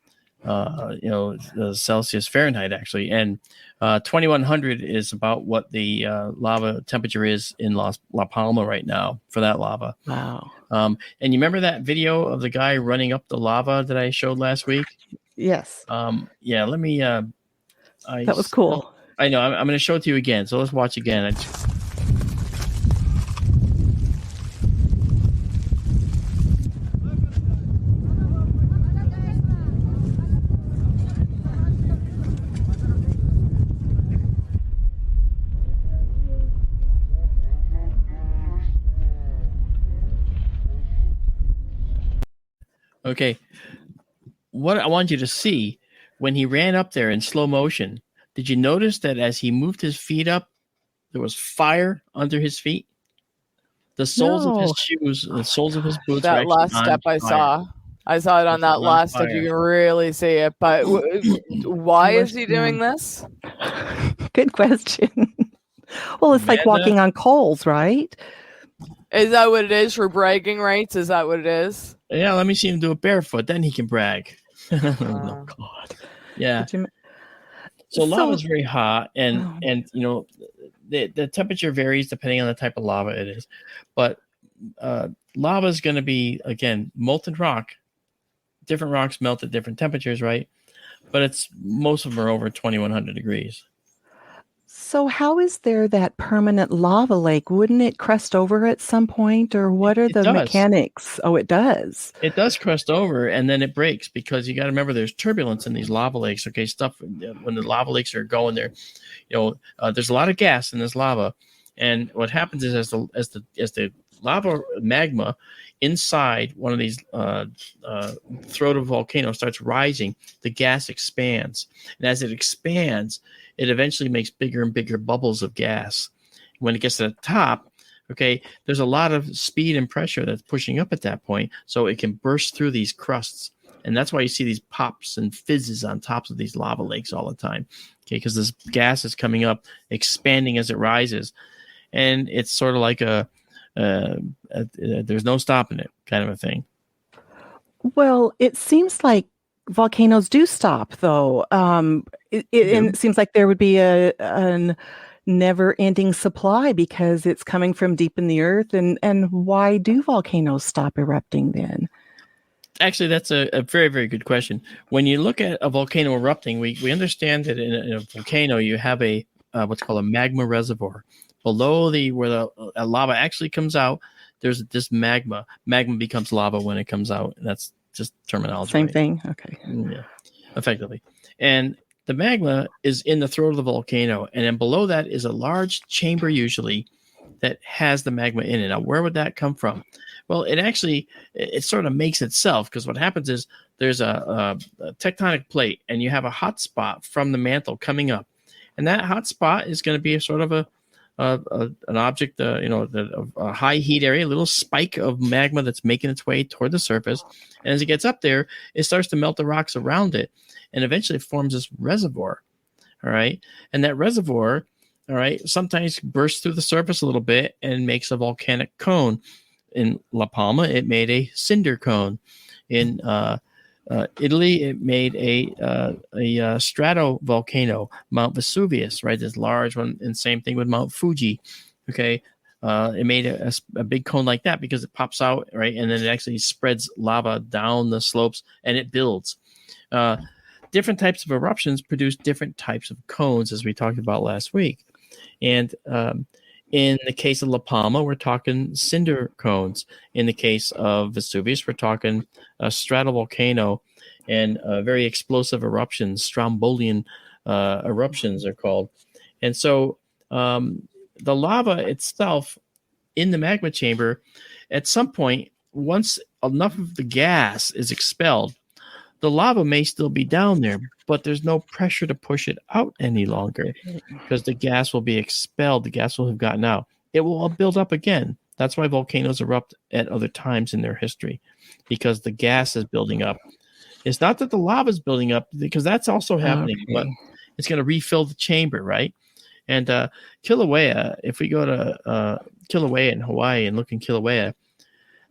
Celsius Fahrenheit, actually. And 2,100 is about what the lava temperature is in La Palma right now for that lava. Wow. And you remember that video of the guy running up the lava that I showed last week? Yes. Yeah, let me... that was cool. I know. I'm going to show it to you again. So let's watch again. Okay, what I want you to see when he ran up there in slow motion, did you notice that as he moved his feet up, there was fire under his feet? The soles of his shoes, the soles of his boots. That last step I saw it on that last step. You can really see it. But why is he doing this? Good question. Well, it's like walking on coals, right? Is that what it is for bragging rights? Is that what it is? Yeah, let me see him do it barefoot. Then he can brag. Oh, God. Yeah. So lava's very hot, and you know the temperature varies depending on the type of lava it is. But lava is going to be, again, molten rock. Different rocks melt at different temperatures, right? But most of them are over 2,100 degrees. So how is there that permanent lava lake? Wouldn't it crust over at some point, or what are the mechanics? Oh, it does. It does crust over, and then it breaks because you got to remember there's turbulence in these lava lakes. Okay, when the lava lakes are going there, there's a lot of gas in this lava, and what happens is as the lava magma inside one of these throat of volcano starts rising, the gas expands, and as it expands, it eventually makes bigger and bigger bubbles of gas. When it gets to the top, okay, there's a lot of speed and pressure that's pushing up at that point, so it can burst through these crusts. And that's why you see these pops and fizzes on tops of these lava lakes all the time, okay, because this gas is coming up, expanding as it rises. And it's sort of like there's no stopping it kind of a thing. Well, it seems like volcanoes do stop, though. And it seems like there would be a never-ending supply because it's coming from deep in the earth. And why do volcanoes stop erupting then? Actually, that's a very, very good question. When you look at a volcano erupting, we understand that in a volcano you have a what's called a magma reservoir. Below where the lava actually comes out, there's this magma. Magma becomes lava when it comes out. That's just terminology. Same right? thing. Okay. Yeah, effectively. And the magma is in the throat of the volcano, and then below that is a large chamber usually that has the magma in it. Now, where would that come from? Well, it sort of makes itself, because what happens is there's a tectonic plate, and you have a hot spot from the mantle coming up, and that hot spot is going to be a sort of an object, a high heat area, a little spike of magma that's making its way toward the surface, and as it gets up there, it starts to melt the rocks around it, and eventually it forms this reservoir. All right, and that reservoir, all right, sometimes bursts through the surface a little bit and makes a volcanic cone. In La Palma, it made a cinder cone. In Italy, it made a stratovolcano, Mount Vesuvius, right? This large one, and same thing with Mount Fuji. Okay, it made a big cone like that because it pops out, right, and then it actually spreads lava down the slopes and it builds. Different types of eruptions produce different types of cones, as we talked about last week, and in the case of La Palma, we're talking cinder cones. In the case of Vesuvius, we're talking a stratovolcano and very explosive eruptions. Strombolian eruptions are called. And so the lava itself in the magma chamber, at some point, once enough of the gas is expelled, the lava may still be down there, but there's no pressure to push it out any longer because the gas will be expelled. The gas will have gotten out. It will build up again. That's why volcanoes erupt at other times in their history, because the gas is building up. It's not that the lava is building up, because that's also happening, but it's going to refill the chamber, right? And Kilauea, if we go to Kilauea in Hawaii and look in Kilauea,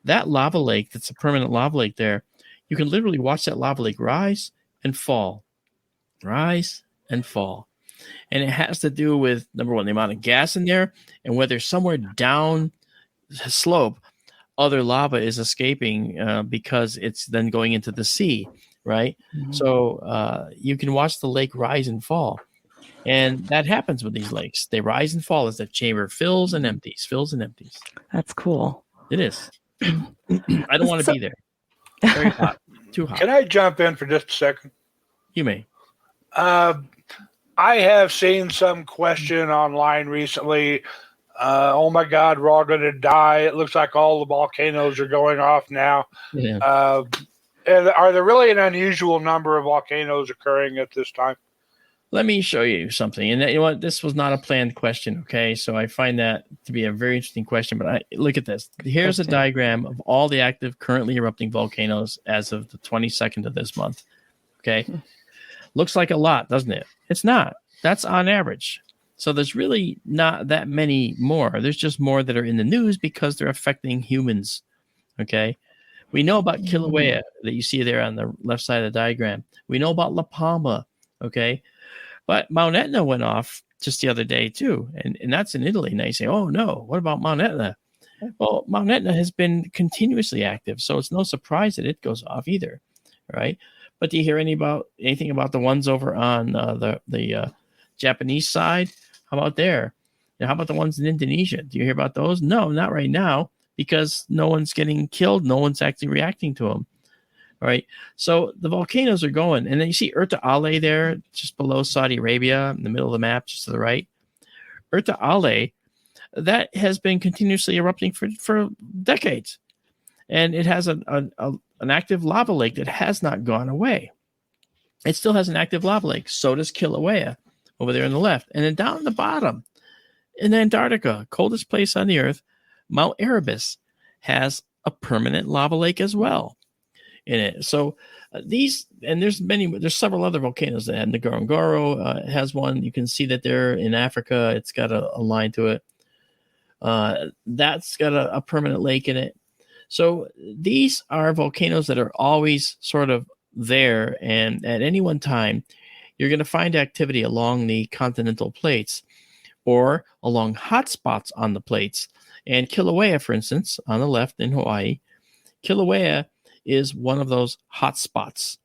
that lava lake, that's a permanent lava lake there, you can literally watch that lava lake rise and fall. Rise and fall. And it has to do with, number one, the amount of gas in there, and whether somewhere down the slope, other lava is escaping because it's then going into the sea, right? Mm-hmm. So you can watch the lake rise and fall. And that happens with these lakes. They rise and fall as the chamber fills and empties, fills and empties. That's cool. It is. I don't want to be there. Very hot. Too hot. Can I jump in for just a second? You may. I have seen some question online recently. Oh my God, we're all going to die. It looks like all the volcanoes are going off now. Yeah. Are there really an unusual number of volcanoes occurring at this time? Let me show you something. And you know what? This was not a planned question, okay? So I find that to be a very interesting question. But look at this. Here's a diagram of all the active, currently erupting volcanoes as of the 22nd of this month, okay? Looks like a lot, doesn't it? It's not. That's on average. So there's really not that many more. There's just more that are in the news because they're affecting humans, okay? We know about Kilauea that you see there on the left side of the diagram. We know about La Palma, okay? But Mount Etna went off just the other day too, and that's in Italy. And they say, oh no, what about Mount Etna? Well, Mount Etna has been continuously active, so it's no surprise that it goes off either, right? But do you hear anything about the ones over on the Japanese side? How about there? And how about the ones in Indonesia? Do you hear about those? No, not right now, because no one's getting killed. No one's actually reacting to them. All right. So the volcanoes are going. And then you see Erta Ale there, just below Saudi Arabia, in the middle of the map, just to the right. Erta Ale, that has been continuously erupting for decades. And it has an active lava lake that has not gone away. It still has an active lava lake. So does Kilauea over there on the left. And then down at the bottom, in Antarctica, coldest place on the earth, Mount Erebus has a permanent lava lake as well in it. So there's several other volcanoes that have Ngorongoro has one. You can see that they're in Africa. It's got a line to it. That's got a permanent lake in it. So these are volcanoes that are always sort of there, and at any one time, you're going to find activity along the continental plates or along hot spots on the plates. And Kilauea, for instance, on the left in Hawaii, Kilauea is one of those hot spots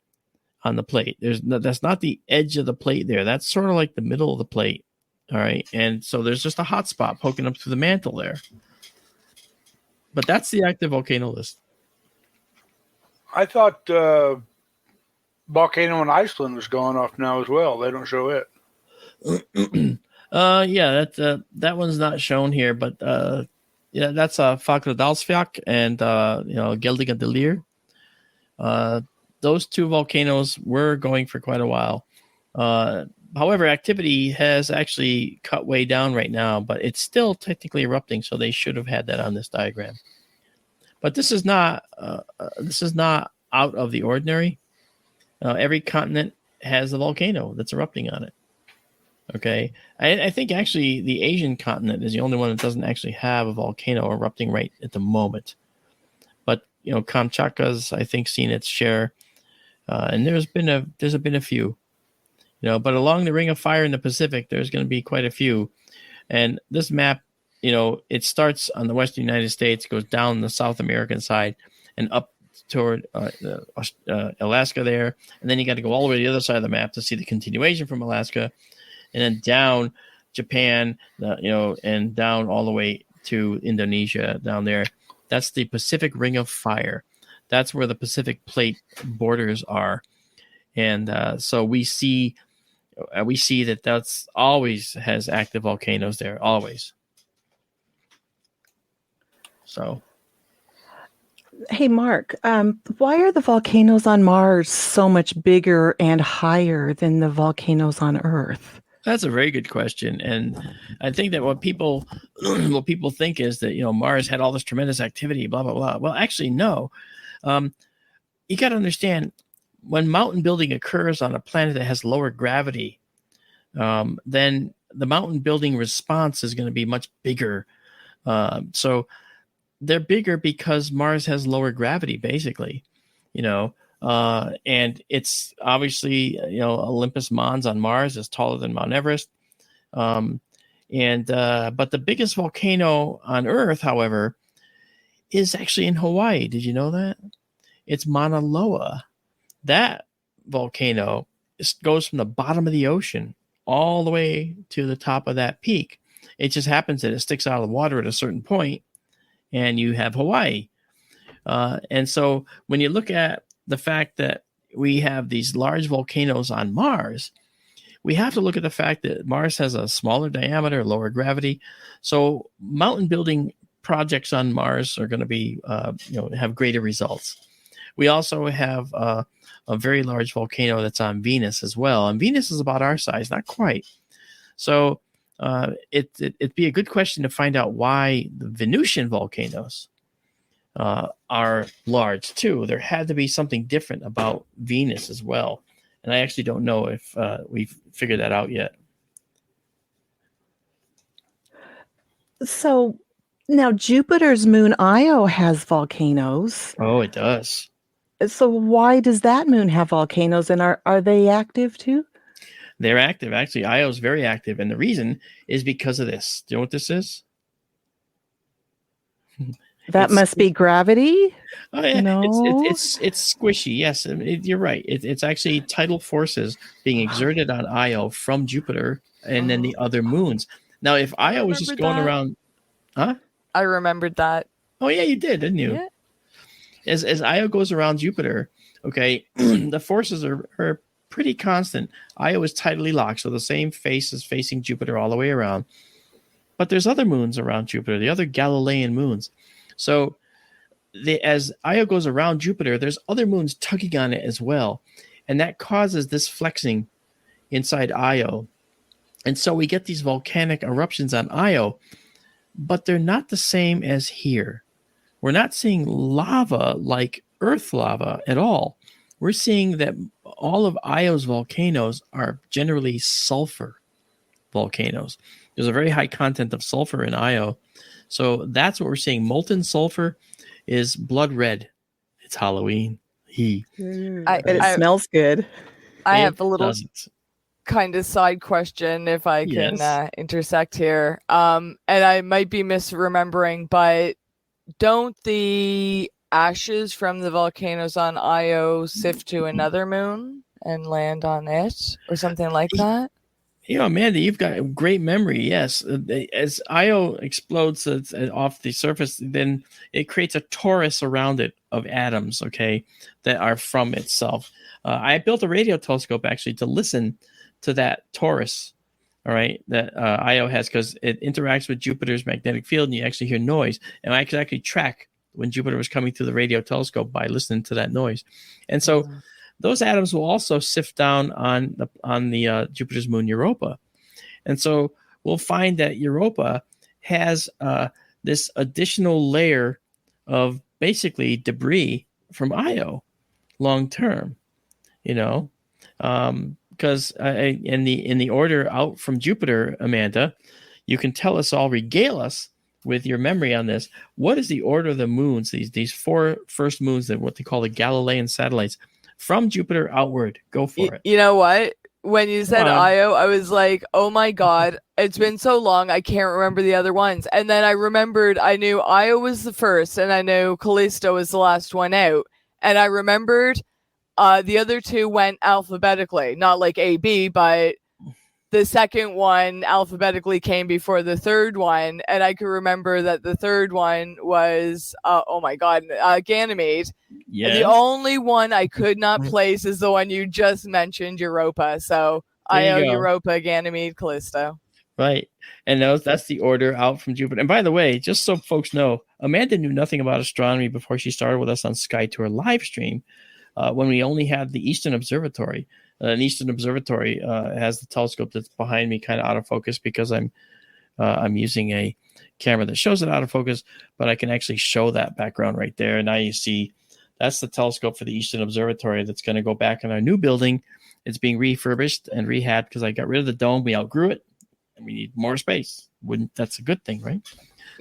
on the plate. That's not the edge of the plate there. That's sort of like the middle of the plate. All right. And so there's just a hot spot poking up through the mantle there. But that's the active volcano list. I thought volcano in Iceland was going off now as well. They don't show it. Yeah, that one's not shown here, but yeah, that's Fagradalsfjall and Geldigadelir. Those two volcanoes were going for quite a while. However, activity has actually cut way down right now, but it's still technically erupting, so they should have had that on this diagram. But this is not out of the ordinary. Every continent has a volcano that's erupting on it. Okay, I think actually the Asian continent is the only one that doesn't actually have a volcano erupting right at the moment. But Kamchatka's, I think, seen its share, and there's been a few. But along the Ring of Fire in the Pacific, there's going to be quite a few. And this map, it starts on the western United States, goes down the South American side, and up toward Alaska there. And then you got to go all the way to the other side of the map to see the continuation from Alaska, and then down Japan, and down all the way to Indonesia down there. That's the Pacific Ring of Fire. That's where the Pacific Plate borders are. And so we see that's always has active volcanoes there, always. So, hey, Mark, why are the volcanoes on Mars so much bigger and higher than the volcanoes on Earth? That's a very good question, and I think that what people think is that Mars had all this tremendous activity, blah blah blah. Well, actually, no. You got to understand, when mountain building occurs on a planet that has lower gravity, then the mountain building response is going to be much bigger. So they're bigger because Mars has lower gravity, basically, and it's obviously, Olympus Mons on Mars is taller than Mount Everest. But the biggest volcano on Earth, however, is actually in Hawaii. Did you know that? It's Mauna Loa. That volcano goes from the bottom of the ocean all the way to the top of that peak. It just happens that it sticks out of the water at a certain point, and you have Hawaii. And so when you look at the fact that we have these large volcanoes on Mars, we have to look at the fact that Mars has a smaller diameter, lower gravity. So mountain building projects on Mars are going to be, have greater results. We also have a very large volcano that's on Venus as well. And Venus is about our size, not quite. So it'd be a good question to find out why the Venusian volcanoes are large too. There had to be something different about Venus as well. And I actually don't know if we've figured that out yet. So now Jupiter's moon Io has volcanoes. Oh, it does. So why does that moon have volcanoes, and are they active too? They're active. Actually, Io is very active. And the reason is because of this. Do you know what this is? That must be gravity. Oh, yeah. No. It's squishy. Yes, you're right. It's actually tidal forces being exerted on Io from Jupiter and then the other moons. Now, if Io was just going around, huh? I remembered that. Oh yeah, you did, didn't you? Yeah. As Io goes around Jupiter, okay, the forces are pretty constant. Io is tidally locked, so the same face is facing Jupiter all the way around. But there's other moons around Jupiter, the other Galilean moons. So as Io goes around Jupiter, there's other moons tugging on it as well. And that causes this flexing inside Io. And so we get these volcanic eruptions on Io, but they're not the same as here. We're not seeing lava like Earth lava at all. We're seeing that all of Io's volcanoes are generally sulfur volcanoes. There's a very high content of sulfur in Io. So that's what we're seeing. Molten sulfur is blood red. It's Halloween. And it smells good. I have a little kind of side question, if I can Yes. intersect here. And I might be misremembering, but don't the ashes from the volcanoes on Io sift to another moon and land on it, or something like that? Amanda, you've got a great memory. Yes, as Io explodes off the surface, then it creates a torus around it of atoms. Okay, that are from itself. I built a radio telescope actually to listen to that torus. All right, that Io has, because it interacts with Jupiter's magnetic field, and you actually hear noise. And I could actually track when Jupiter was coming through the radio telescope by listening to that noise. And so those atoms will also sift down on the Jupiter's moon Europa. And so we'll find that Europa has this additional layer of basically debris from Io long term, because in the order out from Jupiter, Amanda, you can tell us all, regale us with your memory on this. What is the order of the moons, these 4 first moons, that what they call the Galilean satellites from Jupiter outward? Go for it. You know what? When you said Io, I was like, oh my God, it's been so long, I can't remember the other ones. And then I remembered, I knew Io was the first, and I knew Callisto was the last one out. And I remembered the other 2 went alphabetically, not like A, B, but the second one alphabetically came before the third one. And I could remember that the third one was, oh my God, Ganymede. Yes. The only one I could not place is the one you just mentioned, Europa. So Io, Europa, Ganymede, Callisto. Right. And that's the order out from Jupiter. And by the way, just so folks know, Amanda knew nothing about astronomy before she started with us on Sky Tour live stream, when we only had the Eastern Observatory. An Eastern Observatory has the telescope that's behind me, kind of out of focus, because I'm using a camera that shows it out of focus, but I can actually show that background right there. And now you see that's the telescope for the Eastern Observatory that's going to go back in our new building. It's being refurbished and rehabbed because I got rid of the dome. We outgrew it, and we need more space. That's a good thing, right?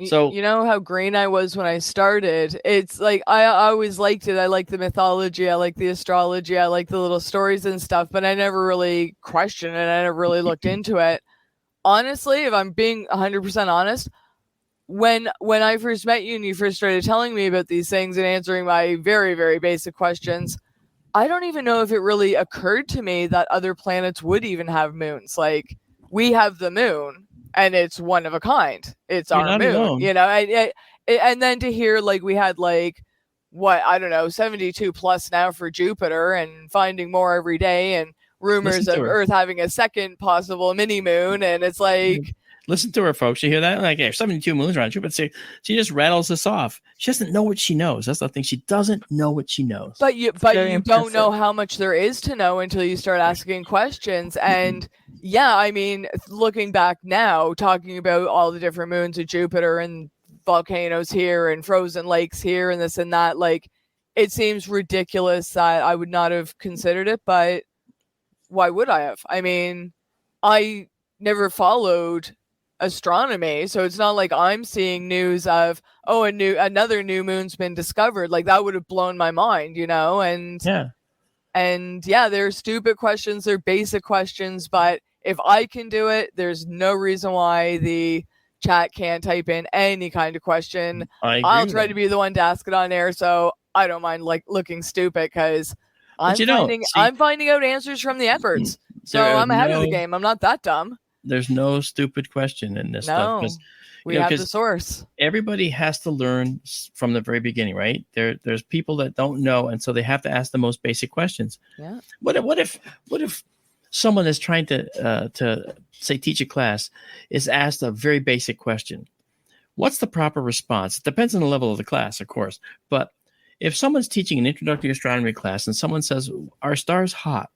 So you know how green I was when I started. It's like I always liked it. I like the mythology, I like the astrology, I like the little stories and stuff, but I never really questioned it. I never really looked into it. Honestly, if I'm being 100% honest, when I first met you and you first started telling me about these things and answering my very, very basic questions, I don't even know if it really occurred to me that other planets would even have moons. Like, we have the moon, and it's one of a kind. It's our moon, alone. And then to hear, like, we had, like, what, I don't know, 72 plus now for Jupiter, and finding more every day, and rumors of Earth having a second possible mini moon, and it's like... Listen to her, folks. You hear that? Like, 72 moons around Jupiter. She just rattles us off. She doesn't know what she knows. That's the thing. She doesn't know what she knows. But you don't know how much there is to know until you start asking questions. And yeah, I mean, looking back now, talking about all the different moons of Jupiter and volcanoes here and frozen lakes here and this and that, like, it seems ridiculous that I would not have considered it. But why would I have? I mean, I never followed astronomy, so it's not like I'm seeing news of another new moon's been discovered. Like, that would have blown my mind, and they're stupid questions, they're basic questions, but if I can do it, there's no reason why the chat can't type in any kind of question. I'll try to be the one to ask it on air, so I don't mind, like, looking stupid, because I'm finding out answers from the experts, so I'm ahead of the game. I'm not that dumb. There's no stupid question in this stuff. We have the source. Everybody has to learn from the very beginning, right? There's people that don't know, and so they have to ask the most basic questions. Yeah. What if someone is trying to say teach a class is asked a very basic question? What's the proper response? It depends on the level of the class, of course. But if someone's teaching an introductory astronomy class and someone says, "Are stars hot?"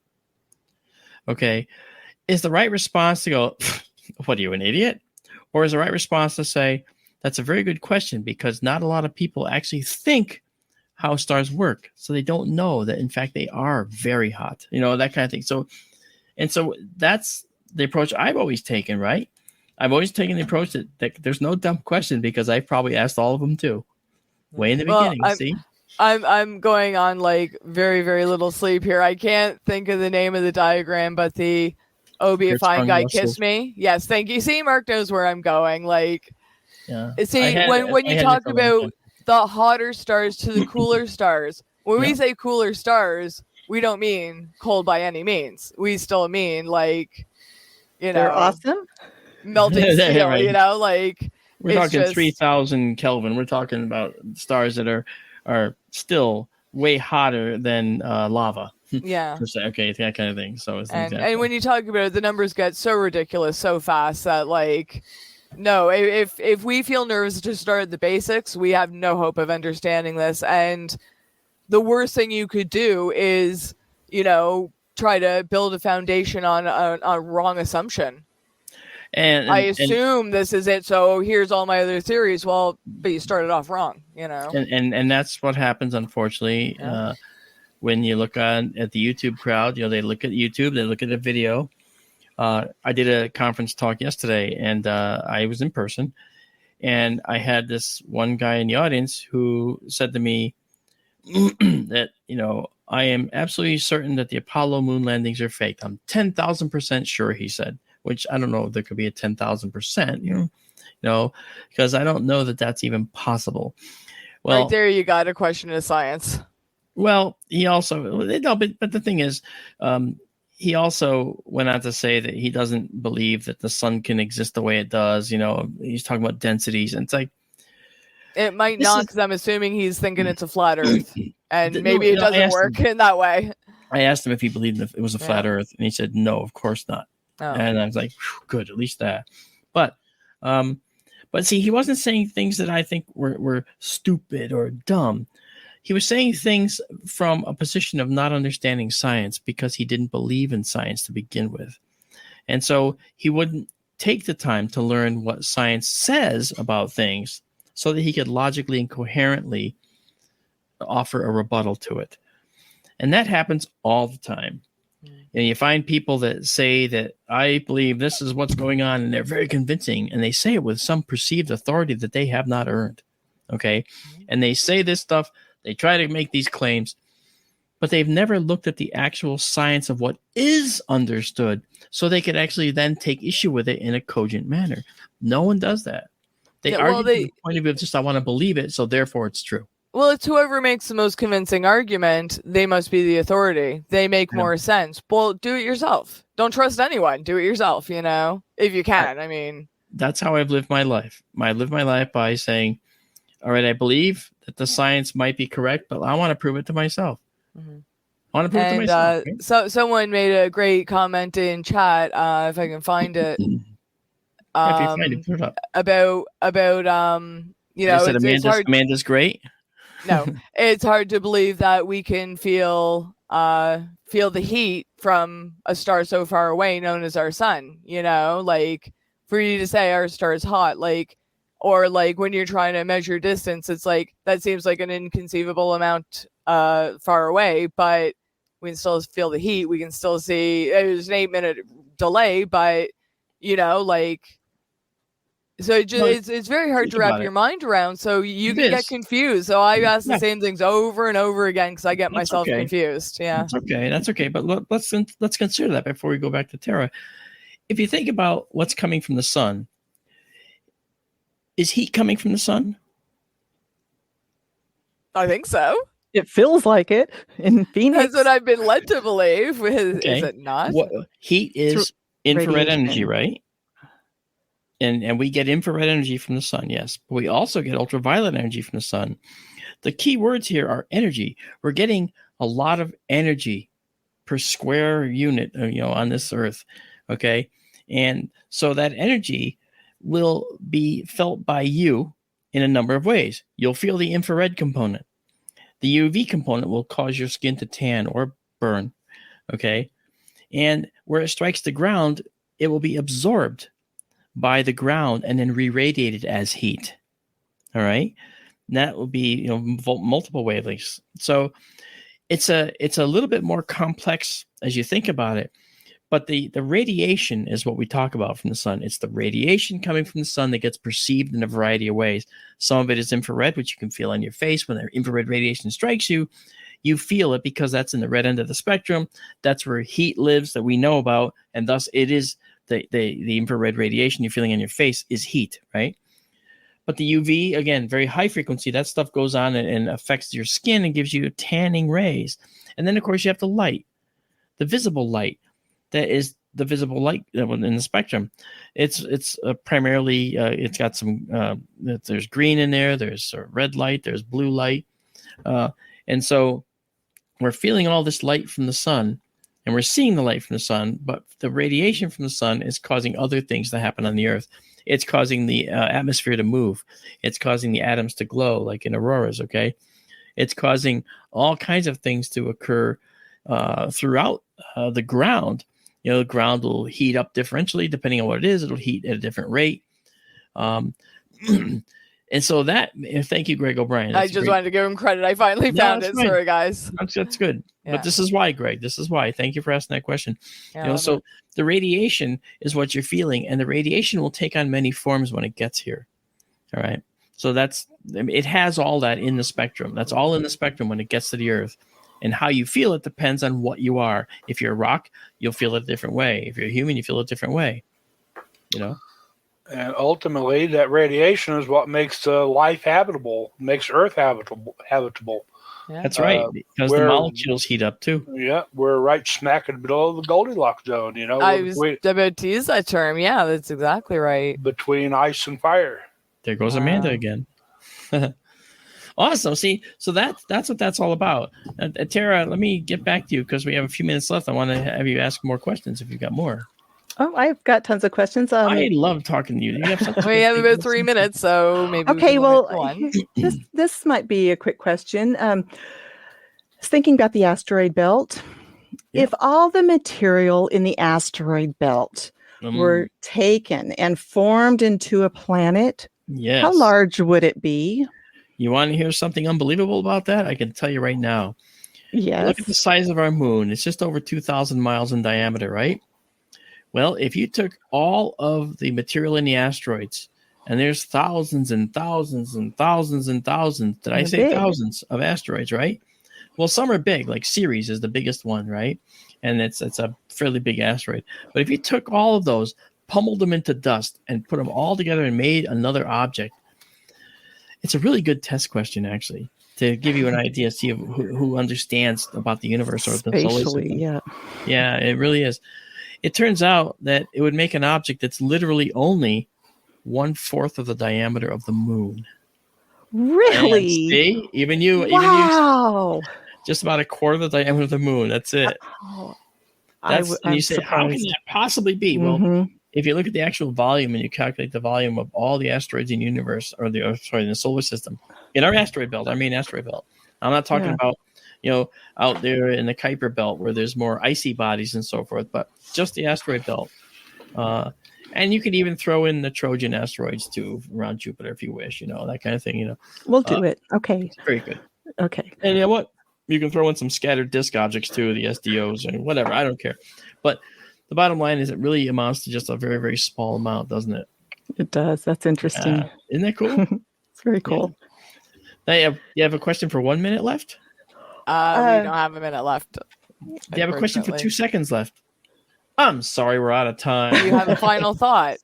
Okay. Is the right response to go, "What are you, an idiot?" Or is the right response to say, "That's a very good question," because not a lot of people actually think how stars work. So they don't know that, in fact, they are very hot, that kind of thing. So that's the approach I've always taken, right? I've always taken the approach that there's no dumb question, because I probably asked all of them too. Way in the beginning, see? I'm going on, like, very, very little sleep here. I can't think of the name of the diagram, but the oh, be a Your fine tongue guy, rustles. kiss me. Yes, thank you. See, Mark knows where I'm going. Like, Yeah. see, when I you had talk it for a long about time. the hotter stars to the cooler stars, when we Yeah. say cooler stars, we don't mean cold by any means. We still mean like, They're awesome. melting Yeah, steel. right. Like We're it's talking just 3,000 Kelvin. We're talking about stars that are still way hotter than lava. yeah. Per se. Okay, that kind of thing. So it's an And example. when you talk about it, the numbers get so ridiculous so fast that like, no, if we feel nervous to start at the basics, we have no hope of understanding this. And the worst thing you could do is, try to build a foundation on a wrong assumption. And I assume this is it, so here's all my other theories. Well, but you started off wrong, and that's what happens, unfortunately. Yeah. When you look at the YouTube crowd, they look at YouTube, they look at a video. I did a conference talk yesterday, and I was in person, and I had this one guy in the audience who said to me that, I am absolutely certain that the Apollo moon landings are fake. I'm 10,000% sure, he said, which I don't know if there could be a 10,000%, because I don't know that that's even possible. Well, right there, you got a question of science. Well, he also, no, but the thing is, he also went on to say that he doesn't believe that the sun can exist the way it does. He's talking about densities, and it's like, it might not, because I'm assuming he's thinking it's a flat Earth, and maybe it doesn't work in that way. I asked him if he believed it was a flat Earth, and he said, no, of course not. Oh. And I was like, good, at least that. But see, he wasn't saying things that I think were stupid or dumb. He was saying things from a position of not understanding science because he didn't believe in science to begin with. And so he wouldn't take the time to learn what science says about things so that he could logically and coherently offer a rebuttal to it. And that happens all the time. And you find people that say that I believe this is what's going on, and they're very convincing, and they say it with some perceived authority that they have not earned. Okay. And they say this stuff, they try to make these claims, but they've never looked at the actual science of what is understood so they could actually then take issue with it in a cogent manner. No one does that. They argue from the point of view of just, I want to believe it, so therefore it's true. Well, it's whoever makes the most convincing argument, they must be the authority. They make more sense. Well, do it yourself. Don't trust anyone. Do it yourself, if you can. I mean, that's how I've lived my life. I live my life by saying, all right, I believe that the science might be correct, but I want to prove it to myself. Mm-hmm. I want to prove it to myself. Right? So someone made a great comment in chat, if I can find it. If you find it, put it up. About it's hard. Amanda's great. No, it's hard to believe that we can feel the heat from a star so far away, known as our sun. Like for you to say our star is hot, or when you're trying to measure distance, it's like that seems like an inconceivable amount far away, but we can still feel the heat. We can still see there's an 8-minute delay, but so it's very hard to wrap your mind around. So you can get confused. So I ask the same things over and over again because I get myself confused. Yeah, That's okay. But let's consider that before we go back to Tara. If you think about what's coming from the sun, is heat coming from the sun? I think so. It feels like it in Phoenix. That's what I've been led to believe. Is it not? Heat is infrared energy, right? And we get infrared energy from the sun, yes. But we also get ultraviolet energy from the sun. The key words here are energy. We're getting a lot of energy per square unit, on this earth, okay? And so that energy will be felt by you in a number of ways. You'll feel the infrared component. The UV component will cause your skin to tan or burn, okay? And where it strikes the ground, it will be absorbed by the ground and then re-radiated as heat. All right. And that will be, multiple wavelengths. So it's a little bit more complex as you think about it. But the radiation is what we talk about from the sun. It's the radiation coming from the sun that gets perceived in a variety of ways. Some of it is infrared, which you can feel on your face when the infrared radiation strikes you. you feel it because that's in the red end of the spectrum. That's where heat lives that we know about, and thus it is the infrared radiation you're feeling in your face is heat, right? But the UV, again, very high frequency, that stuff goes on and affects your skin and gives you tanning rays. And then, of course, you have the light, the visible light. That is the visible light in the spectrum. It's primarily, it's got some, there's green in there, there's red light, there's blue light. And so we're feeling all this light from the sun, and we're seeing the light from the sun, but the radiation from the sun is causing other things to happen on the Earth. It's causing the atmosphere to move. It's causing the atoms to glow, like in auroras, okay? It's causing all kinds of things to occur throughout the ground. The ground will heat up differentially depending on what it is. It'll heat at a different rate. And so thank you, Greg O'Brien. I just wanted to give him credit. I finally found it. Fine. Sorry, guys. That's good. Yeah. But this is why, Greg. This is why. Thank you for asking that question. Yeah, so the radiation is what you're feeling, and the radiation will take on many forms when it gets here. All right. So it has all that in the spectrum. That's all in the spectrum when it gets to the Earth. And how you feel it depends on what you are. If you're a rock, you'll feel it a different way. If you're a human, you feel it a different way. And ultimately, that radiation is what makes life habitable, makes Earth habitable. Yeah. That's right, because the molecules heat up too. Yeah, we're right smack in the middle of the Goldilocks zone. I was about to use that term. Yeah, that's exactly right. Between ice and fire. There goes Amanda again. Awesome. See, so that's what that's all about. Tara, let me get back to you because we have a few minutes left. I want to have you ask more questions if you've got more. Oh, I've got tons of questions. I love talking to you. We have about 3 minutes, so maybe. Okay, this might be a quick question. I was thinking about the asteroid belt. Yeah. If all the material in the asteroid belt were taken and formed into a planet, how large would it be? You want to hear something unbelievable about that? I can tell you right now. Yes. Look at the size of our moon. It's just over 2,000 miles in diameter, right? Well, if you took all of the material in the asteroids, and there's thousands and thousands and thousands and thousands, did I say thousands of asteroids, right? Well, some are big, like Ceres is the biggest one, right? And it's a fairly big asteroid. But if you took all of those, pummeled them into dust, and put them all together and made another object, it's a really good test question, actually, to give you an idea, see who understands about the universe or the solar system. Yeah, it really is. It turns out that it would make an object that's literally only 1/4 of the diameter of the moon. Really? And see, even you, just about 1/4 of the diameter of the moon. That's it. And you say, how can that possibly be? Mm-hmm. Well, if you look at the actual volume and you calculate the volume of all the asteroids in the universe, in the solar system, in our asteroid belt, our main asteroid belt. I'm not talking about, out there in the Kuiper belt where there's more icy bodies and so forth, but just the asteroid belt. And you could even throw in the Trojan asteroids too around Jupiter if you wish, that kind of thing, We'll do it. Okay. Very good. Okay. And you know what? You can throw in some scattered disk objects too, the SDOs and whatever. I don't care. But the bottom line is it really amounts to just a very, very small amount, doesn't it? It does. That's interesting. Isn't that cool? It's very cool. Yeah. Now, you have a question for 1 minute left? We don't have a minute left. You have a question for 2 seconds left. I'm sorry, we're out of time. You have a final thought.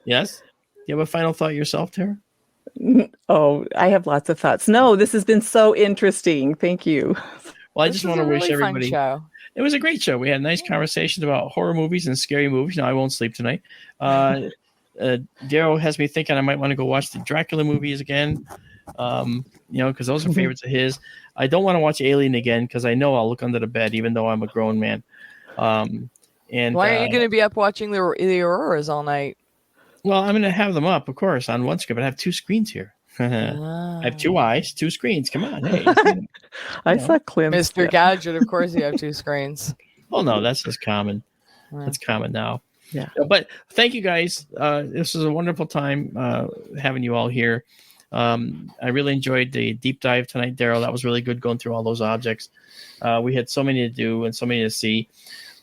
Yes? Do you have a final thought yourself, Tara? Oh, I have lots of thoughts. No, this has been so interesting. Thank you. Well, I just want to wish everybody. Show. It was a great show. We had nice conversations about horror movies and scary movies. Now I won't sleep tonight. Daryl has me thinking I might want to go watch the Dracula movies again. Because those are favorites of his. I don't want to watch Alien again because I know I'll look under the bed, even though I'm a grown man. And why aren't you going to be up watching the Auroras all night? Well, I'm going to have them up, of course, on one screen, but I have 2 screens here. I have 2 eyes, 2 screens. Come on, hey. I saw Clem. Mr. Gadget, of course, you have 2 screens. Well, no, that's just common. That's common now. Yeah. But thank you guys. This was a wonderful time having you all here. I really enjoyed the deep dive tonight, Daryl. That was really good going through all those objects. We had so many to do and so many to see.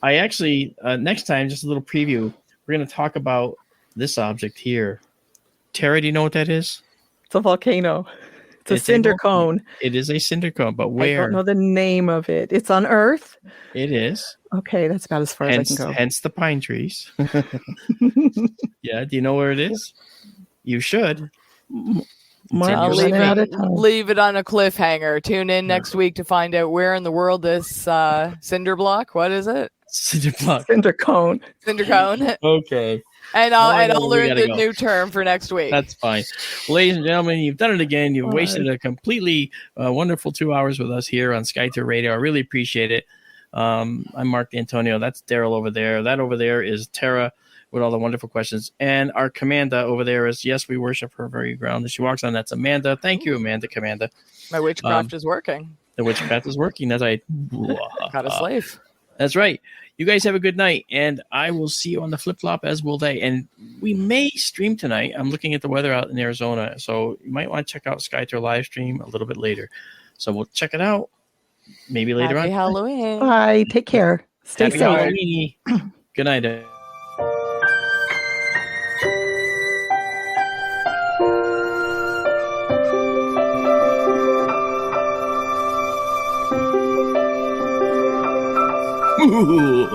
I actually, next time, just a little preview, we're going to talk about this object here. Tara, do you know what that is? It's a volcano. It's a cinder cone. It is a cinder cone, but I where? don't know the name of it. It's on Earth. It is. Okay, that's about as far as I can go. Hence the pine trees. Yeah, do you know where it is? You should. Mark, I'll you're running out of time. leave it on a cliffhanger. Tune in next week to find out where in the world this cinder block. What is it? Cinder block. Cinder cone. Cinder cone. Okay. And Well, I'll we learn gotta the go. new term for next week. That's fine. Ladies and gentlemen, you've done it again. You've All wasted right. a completely wonderful 2 hours with us here on Skytour Radio. I really appreciate it. I'm Mark D'Antonio. That's Daryl over there. That over there is Tara with all the wonderful questions. And our Commander over there is, yes, we worship her very ground that she walks on. That's Amanda. Thank you, Amanda, Commander. My witchcraft is working. The witchcraft is working. That's right. Got a slave. That's right. You guys have a good night, and I will see you on the flip-flop, as will they. And we may stream tonight. I'm looking at the weather out in Arizona, so you might want to check out Skytour live stream a little bit later. So we'll check it out maybe later Happy on. Halloween. Bye. Take care. Stay Happy safe. Halloween. Good night. Ooh.